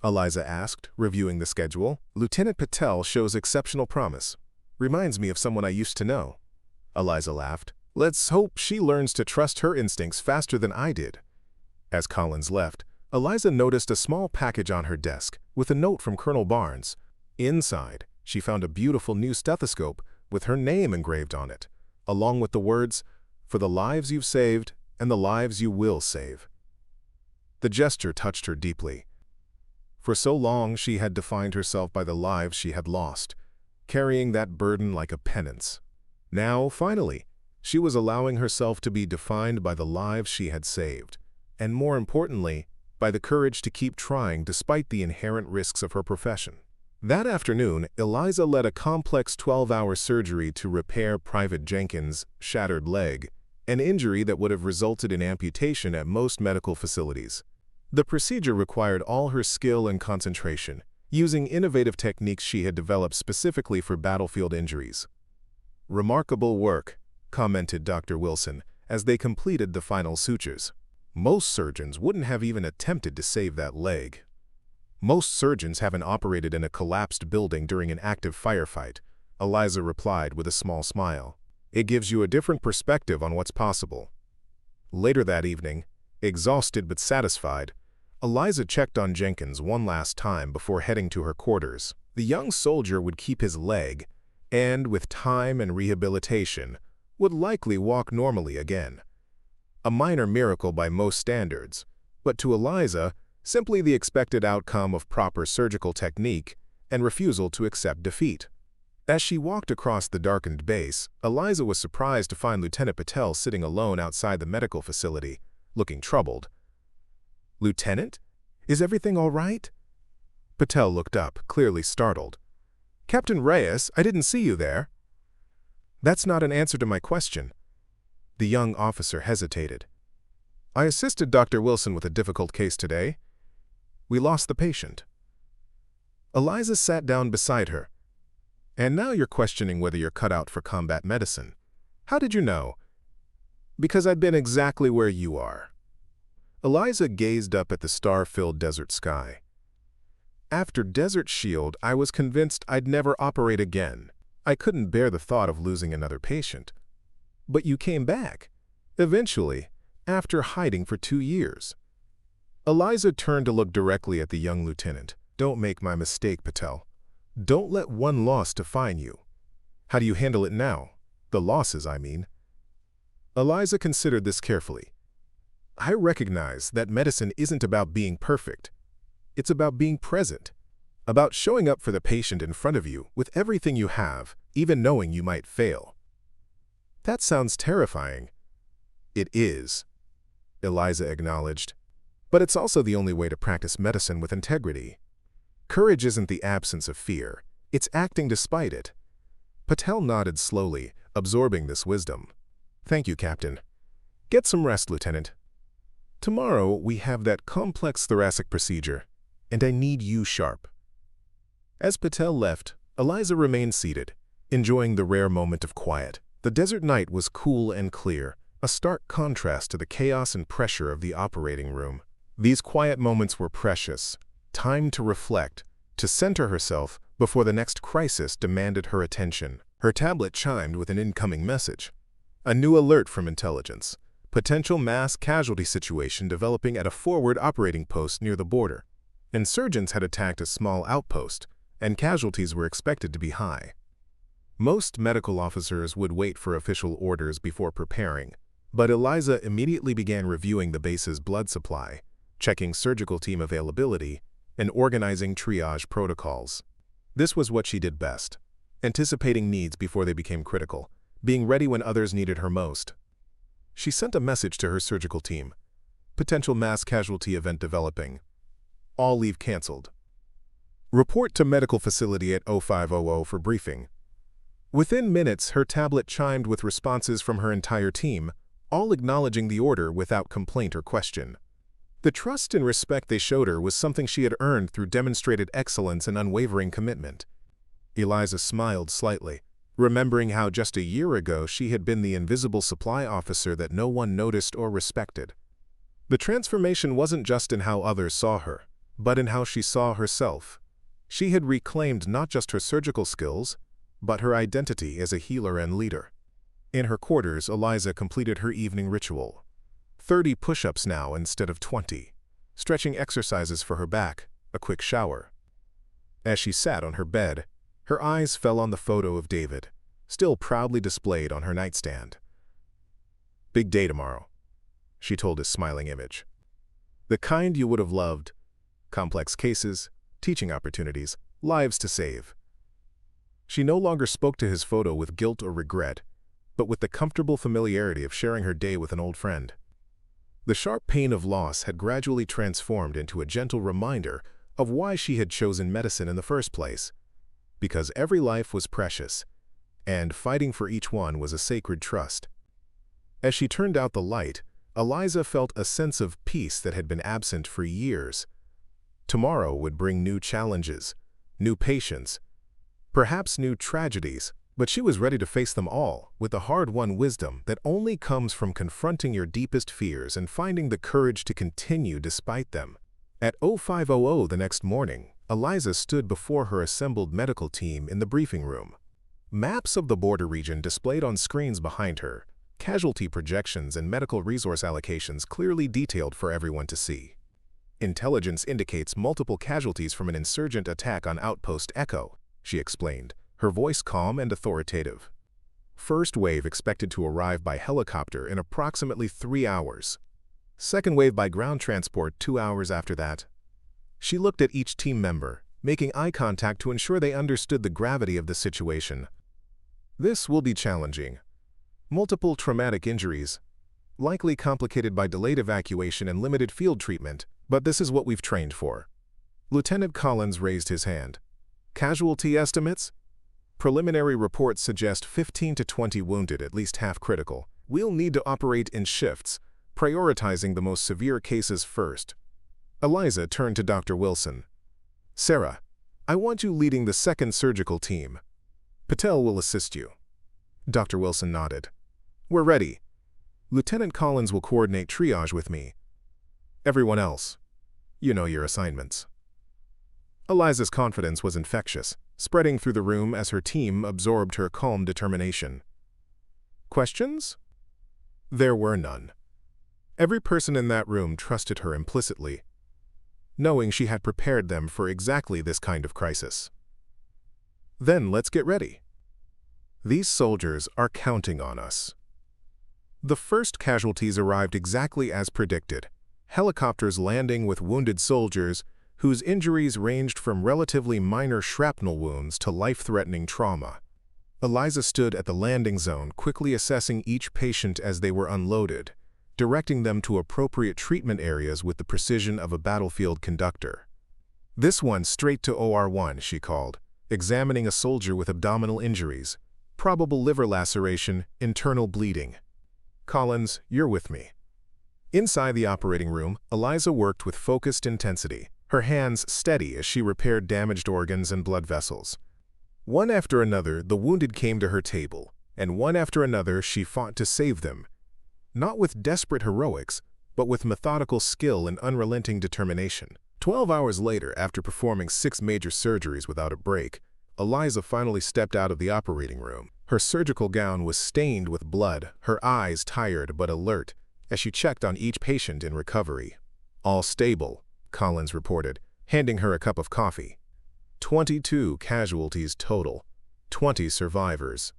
Eliza asked, reviewing the schedule. Lieutenant Patel shows exceptional promise. Reminds me of someone I used to know. Eliza laughed. Let's hope she learns to trust her instincts faster than I did. As Collins left, Eliza noticed a small package on her desk with a note from Colonel Barnes. Inside, she found a beautiful new stethoscope with her name engraved on it, along with the words, "For the lives you've saved and the lives you will save." The gesture touched her deeply. For so long she had defined herself by the lives she had lost, carrying that burden like a penance. Now, finally, she was allowing herself to be defined by the lives she had saved, and more importantly, by the courage to keep trying despite the inherent risks of her profession. That afternoon, Eliza led a complex 12-hour surgery to repair Private Jenkins' shattered leg, an injury that would have resulted in amputation at most medical facilities. The procedure required all her skill and concentration, using innovative techniques she had developed specifically for battlefield injuries. Remarkable work, commented Dr. Wilson as they completed the final sutures. Most surgeons wouldn't have even attempted to save that leg. Most surgeons haven't operated in a collapsed building during an active firefight, Eliza replied with a small smile. It gives you a different perspective on what's possible. Later that evening, exhausted but satisfied, Eliza checked on Jenkins one last time before heading to her quarters. The young soldier would keep his leg, and with time and rehabilitation, would likely walk normally again. A minor miracle by most standards, but to Eliza, simply the expected outcome of proper surgical technique and refusal to accept defeat. As she walked across the darkened base, Eliza was surprised to find Lieutenant Patel sitting alone outside the medical facility, looking troubled. "Lieutenant? Is everything all right?" Patel looked up, clearly startled. "Captain Reyes, I didn't see you there." "That's not an answer to my question." The young officer hesitated. "I assisted Dr. Wilson with a difficult case today. We lost the patient." Eliza sat down beside her. "And now you're questioning whether you're cut out for combat medicine. How did you know?" "Because I'd been exactly where you are." Eliza gazed up at the star-filled desert sky. "After Desert Shield, I was convinced I'd never operate again. I couldn't bear the thought of losing another patient. But you came back. Eventually, after hiding for 2 years. Eliza turned to look directly at the young lieutenant. "Don't make my mistake, Patel. Don't let one loss define you. How do you handle it now? The losses, I mean." Eliza considered this carefully. "I recognize that medicine isn't about being perfect. It's about being present, about showing up for the patient in front of you with everything you have, even knowing you might fail." "That sounds terrifying." "It is," Eliza acknowledged. "But it's also the only way to practice medicine with integrity. Courage isn't the absence of fear, it's acting despite it." Patel nodded slowly, absorbing this wisdom. "Thank you, Captain. Get some rest, Lieutenant. Tomorrow we have that complex thoracic procedure, and I need you sharp." As Patel left, Eliza remained seated, enjoying the rare moment of quiet. The desert night was cool and clear, a stark contrast to the chaos and pressure of the operating room. These quiet moments were precious, time to reflect, to center herself before the next crisis demanded her attention. Her tablet chimed with an incoming message. A new alert from intelligence. Potential mass casualty situation developing at a forward operating post near the border. Insurgents had attacked a small outpost, and casualties were expected to be high. Most medical officers would wait for official orders before preparing, but Eliza immediately began reviewing the base's blood supply, checking surgical team availability, and organizing triage protocols. This was what she did best, anticipating needs before they became critical, being ready when others needed her most. She sent a message to her surgical team. "Potential mass casualty event developing. All leave canceled. Report to medical facility at 0500 for briefing." Within minutes, her tablet chimed with responses from her entire team, all acknowledging the order without complaint or question. The trust and respect they showed her was something she had earned through demonstrated excellence and unwavering commitment. Eliza smiled slightly, remembering how just a year ago she had been the invisible supply officer that no one noticed or respected. The transformation wasn't just in how others saw her, but in how she saw herself. She had reclaimed not just her surgical skills, but her identity as a healer and leader. In her quarters, Eliza completed her evening ritual. 30 push-ups now instead of 20, stretching exercises for her back, a quick shower. As she sat on her bed, her eyes fell on the photo of David, still proudly displayed on her nightstand. "Big day tomorrow," she told his smiling image. "The kind you would have loved. Complex cases, teaching opportunities, lives to save." She no longer spoke to his photo with guilt or regret, but with the comfortable familiarity of sharing her day with an old friend. The sharp pain of loss had gradually transformed into a gentle reminder of why she had chosen medicine in the first place. Because every life was precious, and fighting for each one was a sacred trust. As she turned out the light, Eliza felt a sense of peace that had been absent for years. Tomorrow would bring new challenges, new patients, perhaps new tragedies, but she was ready to face them all with the hard-won wisdom that only comes from confronting your deepest fears and finding the courage to continue despite them. At 0500 the next morning, Eliza stood before her assembled medical team in the briefing room. Maps of the border region displayed on screens behind her, casualty projections and medical resource allocations clearly detailed for everyone to see. "Intelligence indicates multiple casualties from an insurgent attack on Outpost Echo," she explained, her voice calm and authoritative. "First wave expected to arrive by helicopter in approximately 3 hours. Second wave by ground transport 2 hours after that. She looked at each team member, making eye contact to ensure they understood the gravity of the situation. This will be challenging. Multiple traumatic injuries, likely complicated by delayed evacuation and limited field treatment, but this is what we've trained for. Lieutenant Collins raised his hand. Casualty estimates? Preliminary reports suggest 15 to 20 wounded, at least half critical. We'll need to operate in shifts, prioritizing the most severe cases first. Eliza turned to Dr. Wilson. Sarah, I want you leading the second surgical team. Patel will assist you. Dr. Wilson nodded. We're ready. Lieutenant Collins will coordinate triage with me. Everyone else, you know your assignments. Eliza's confidence was infectious, spreading through the room as her team absorbed her calm determination. Questions? There were none. Every person in that room trusted her implicitly, knowing she had prepared them for exactly this kind of crisis. Then let's get ready. These soldiers are counting on us. The first casualties arrived exactly as predicted, helicopters landing with wounded soldiers whose injuries ranged from relatively minor shrapnel wounds to life-threatening trauma. Eliza stood at the landing zone, quickly assessing each patient as they were unloaded, directing them to appropriate treatment areas with the precision of a battlefield conductor. This one straight to OR1, she called, examining a soldier with abdominal injuries, probable liver laceration, internal bleeding. Collins, you're with me. Inside the operating room, Eliza worked with focused intensity, her hands steady as she repaired damaged organs and blood vessels. One after another, the wounded came to her table, and one after another she fought to save them, not with desperate heroics, but with methodical skill and unrelenting determination. 12 hours later, after performing 6 major surgeries without a break, Eliza finally stepped out of the operating room. Her surgical gown was stained with blood, her eyes tired but alert, as she checked on each patient in recovery. All stable, Collins reported, handing her a cup of coffee. 22 casualties total, 20 survivors.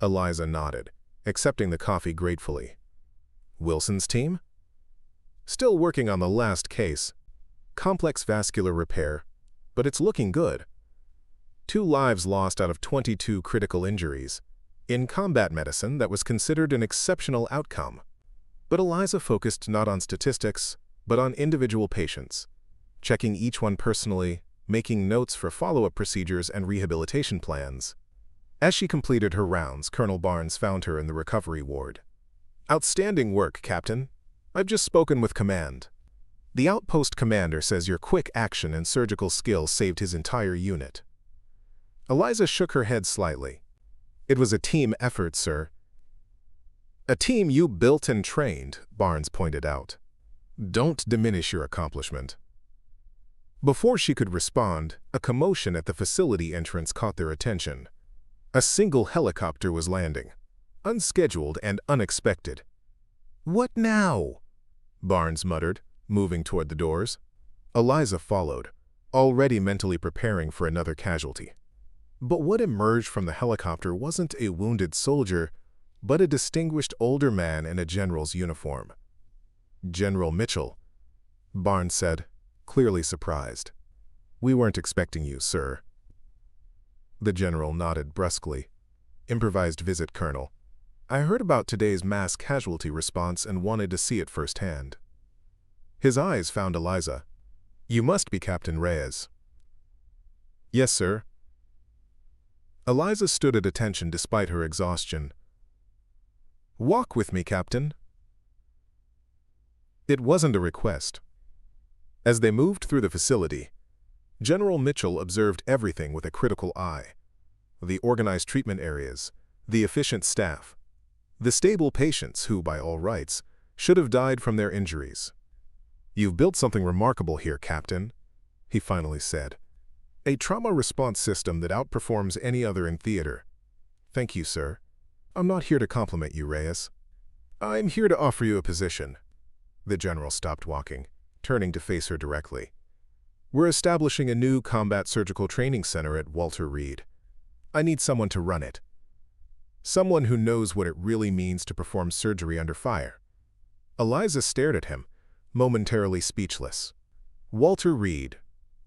Eliza nodded, accepting the coffee gratefully. Wilson's team? Still working on the last case. Complex vascular repair, but it's looking good. 2 lives lost out of 22 critical injuries. In combat medicine, that was considered an exceptional outcome. But Eliza focused not on statistics, but on individual patients, checking each one personally, making notes for follow-up procedures and rehabilitation plans. As she completed her rounds, Colonel Barnes found her in the recovery ward. Outstanding work, Captain. I've just spoken with command. The outpost commander says your quick action and surgical skill saved his entire unit. Eliza shook her head slightly. It was a team effort, sir. A team you built and trained, Barnes pointed out. Don't diminish your accomplishment. Before she could respond, a commotion at the facility entrance caught their attention. A single helicopter was landing, unscheduled and unexpected. What now? Barnes muttered, moving toward the doors. Eliza followed, already mentally preparing for another casualty. But what emerged from the helicopter wasn't a wounded soldier, but a distinguished older man in a general's uniform. General Mitchell, Barnes said, clearly surprised. We weren't expecting you, sir. The general nodded brusquely. Improvised visit, Colonel. I heard about today's mass casualty response and wanted to see it firsthand. His eyes found Eliza. You must be Captain Reyes. Yes, sir. Eliza stood at attention despite her exhaustion. Walk with me, Captain. It wasn't a request. As they moved through the facility, General Mitchell observed everything with a critical eye. The organized treatment areas, the efficient staff, the stable patients who, by all rights, should have died from their injuries. You've built something remarkable here, Captain, he finally said. A trauma response system that outperforms any other in theater. Thank you, sir. I'm not here to compliment you, Reyes. I'm here to offer you a position. The general stopped walking, turning to face her directly. We're establishing a new combat surgical training center at Walter Reed. I need someone to run it. Someone who knows what it really means to perform surgery under fire. Eliza stared at him, momentarily speechless. Walter Reed,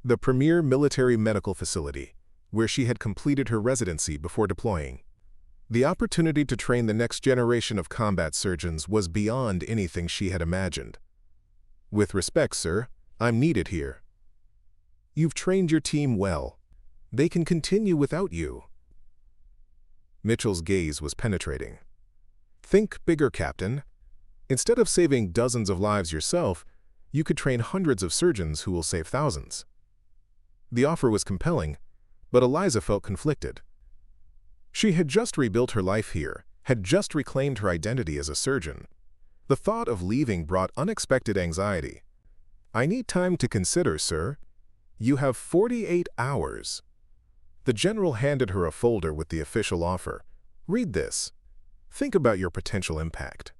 the premier military medical facility, where she had completed her residency before deploying. The opportunity to train the next generation of combat surgeons was beyond anything she had imagined. "With respect, sir, I'm needed here. You've trained your team well. They can continue without you." Mitchell's gaze was penetrating. "Think bigger, Captain. Instead of saving dozens of lives yourself, you could train hundreds of surgeons who will save thousands." The offer was compelling, but Eliza felt conflicted. She had just rebuilt her life here, had just reclaimed her identity as a surgeon. The thought of leaving brought unexpected anxiety. "I need time to consider, sir. You have 48 hours. The general handed her a folder with the official offer. "Read this. Think about your potential impact."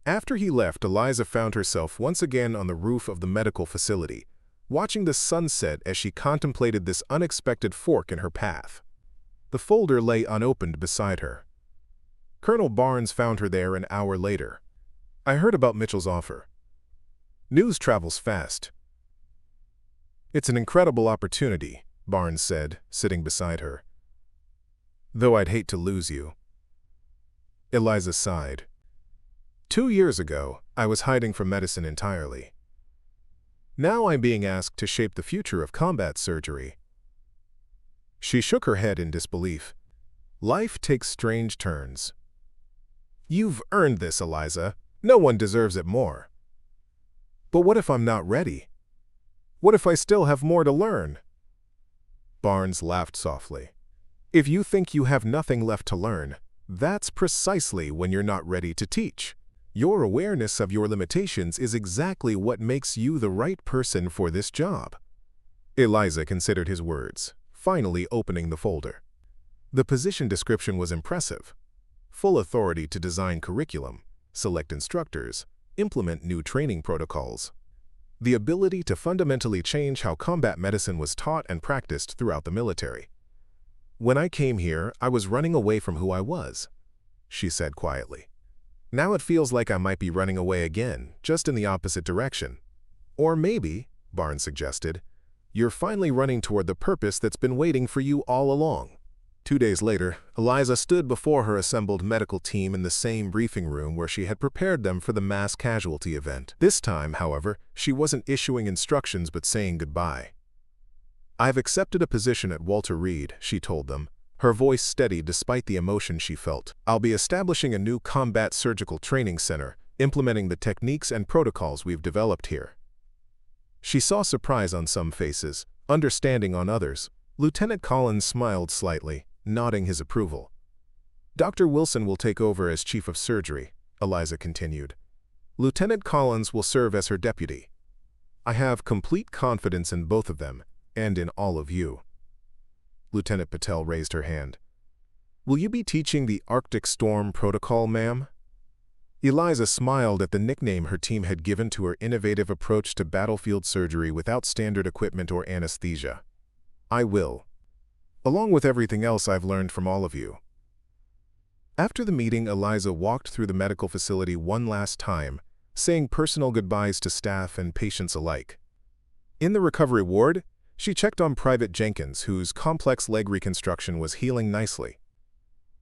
After he left, Eliza found herself once again on the roof of the medical facility, watching the sunset as she contemplated this unexpected fork in her path. The folder lay unopened beside her. Colonel Barnes found her there an hour later. "I heard about Mitchell's offer. News travels fast." "It's an incredible opportunity," Barnes said, sitting beside her. "Though I'd hate to lose you." Eliza sighed. 2 years ago, I was hiding from medicine entirely. Now I'm being asked to shape the future of combat surgery." She shook her head in disbelief. "Life takes strange turns." "You've earned this, Eliza. No one deserves it more." "But what if I'm not ready? What if I still have more to learn?" Barnes laughed softly. "If you think you have nothing left to learn, that's precisely when you're not ready to teach. Your awareness of your limitations is exactly what makes you the right person for this job." Eliza considered his words, finally opening the folder. The position description was impressive. Full authority to design curriculum, select instructors, implement new training protocols. The ability to fundamentally change how combat medicine was taught and practiced throughout the military. "When I came here, I was running away from who I was," she said quietly. "Now it feels like I might be running away again, just in the opposite direction. Or maybe," Barnes suggested, "you're finally running toward the purpose that's been waiting for you all along." 2 days later, Eliza stood before her assembled medical team in the same briefing room where she had prepared them for the mass casualty event. This time, however, she wasn't issuing instructions but saying goodbye. "I've accepted a position at Walter Reed," she told them, her voice steady despite the emotion she felt. "I'll be establishing a new combat surgical training center, implementing the techniques and protocols we've developed here." She saw surprise on some faces, understanding on others. Lieutenant Collins smiled slightly, nodding his approval. "Dr. Wilson will take over as Chief of Surgery," Eliza continued. "Lieutenant Collins will serve as her deputy. I have complete confidence in both of them, and in all of you." Lieutenant Patel raised her hand. "Will you be teaching the Arctic Storm Protocol, ma'am?" Eliza smiled at the nickname her team had given to her innovative approach to battlefield surgery without standard equipment or anesthesia. "I will, along with everything else I've learned from all of you." After the meeting, Eliza walked through the medical facility one last time, saying personal goodbyes to staff and patients alike. In the recovery ward, she checked on Private Jenkins, whose complex leg reconstruction was healing nicely.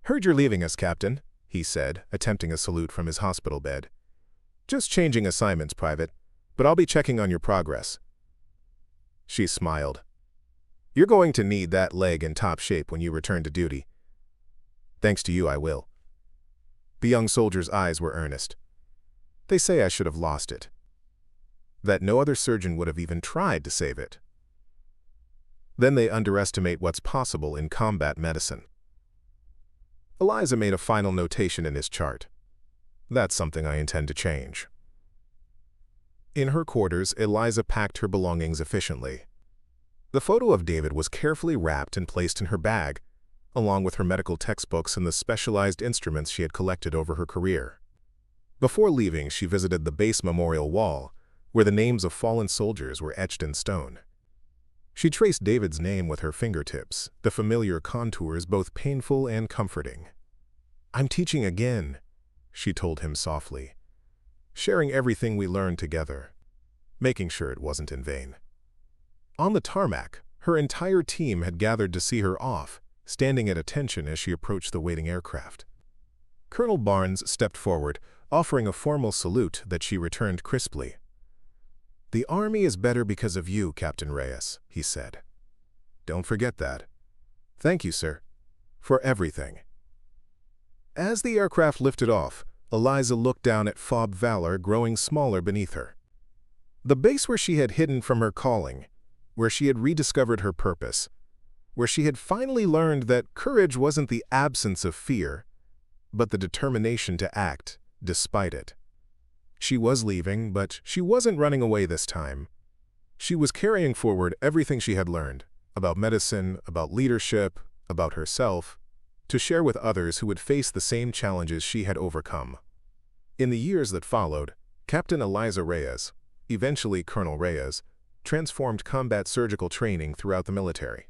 "Heard you're leaving us, Captain," he said, attempting a salute from his hospital bed. "Just changing assignments, Private, but I'll be checking on your progress." She smiled. "You're going to need that leg in top shape when you return to duty." "Thanks to you, I will." The young soldier's eyes were earnest. "They say I should have lost it. That no other surgeon would have even tried to save it. Then they underestimate what's possible in combat medicine." Eliza made a final notation in his chart. "That's something I intend to change." In her quarters, Eliza packed her belongings efficiently. The photo of David was carefully wrapped and placed in her bag, along with her medical textbooks and the specialized instruments she had collected over her career. Before leaving, she visited the base memorial wall, where the names of fallen soldiers were etched in stone. She traced David's name with her fingertips, the familiar contours both painful and comforting. "I'm teaching again," she told him softly, "sharing everything we learned together. making sure it wasn't in vain. On the tarmac, her entire team had gathered to see her off, standing at attention as she approached the waiting aircraft. Colonel Barnes stepped forward, offering a formal salute that she returned crisply. "The Army is better because of you, Captain Reyes," he said. "Don't forget that." "Thank you, sir, for everything." As the aircraft lifted off, Eliza looked down at Forward Valor growing smaller beneath her. The base where she had hidden from her calling, where she had rediscovered her purpose, where she had finally learned that courage wasn't the absence of fear, but the determination to act despite it. She was leaving, but she wasn't running away this time. She was carrying forward everything she had learned about medicine, about leadership, about herself, to share with others who would face the same challenges she had overcome. In the years that followed, Captain Eliza Reyes, eventually Colonel Reyes, transformed combat surgical training throughout the military.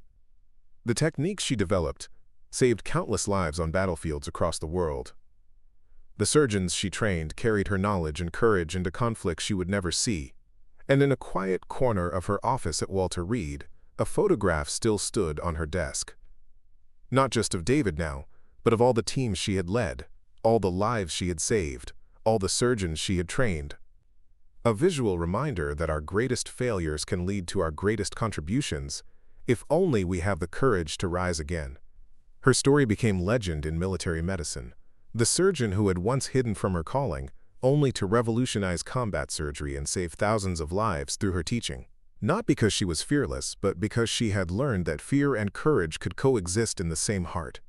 The techniques she developed saved countless lives on battlefields across the world. The surgeons she trained carried her knowledge and courage into conflicts she would never see, and in a quiet corner of her office at Walter Reed, a photograph still stood on her desk. Not just of David now, but of all the teams she had led, all the lives she had saved, all the surgeons she had trained. A visual reminder that our greatest failures can lead to our greatest contributions, if only we have the courage to rise again. Her story became legend in military medicine. The surgeon who had once hidden from her calling, only to revolutionize combat surgery and save thousands of lives through her teaching. Not because she was fearless, but because she had learned that fear and courage could coexist in the same heart.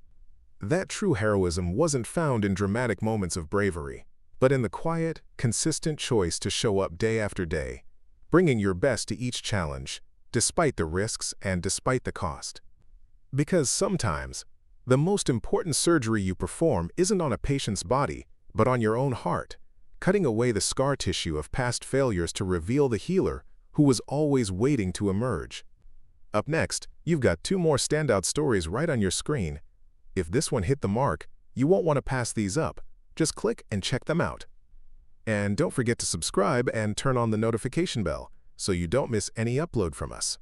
That true heroism wasn't found in dramatic moments of bravery, but in the quiet, consistent choice to show up day after day, bringing your best to each challenge, despite the risks and despite the cost. Because sometimes, the most important surgery you perform isn't on a patient's body, but on your own heart, cutting away the scar tissue of past failures to reveal the healer who was always waiting to emerge. Up next, you've got 2 more standout stories right on your screen. If this one hit the mark, you won't want to pass these up. Just click and check them out. And don't forget to subscribe and turn on the notification bell so you don't miss any upload from us.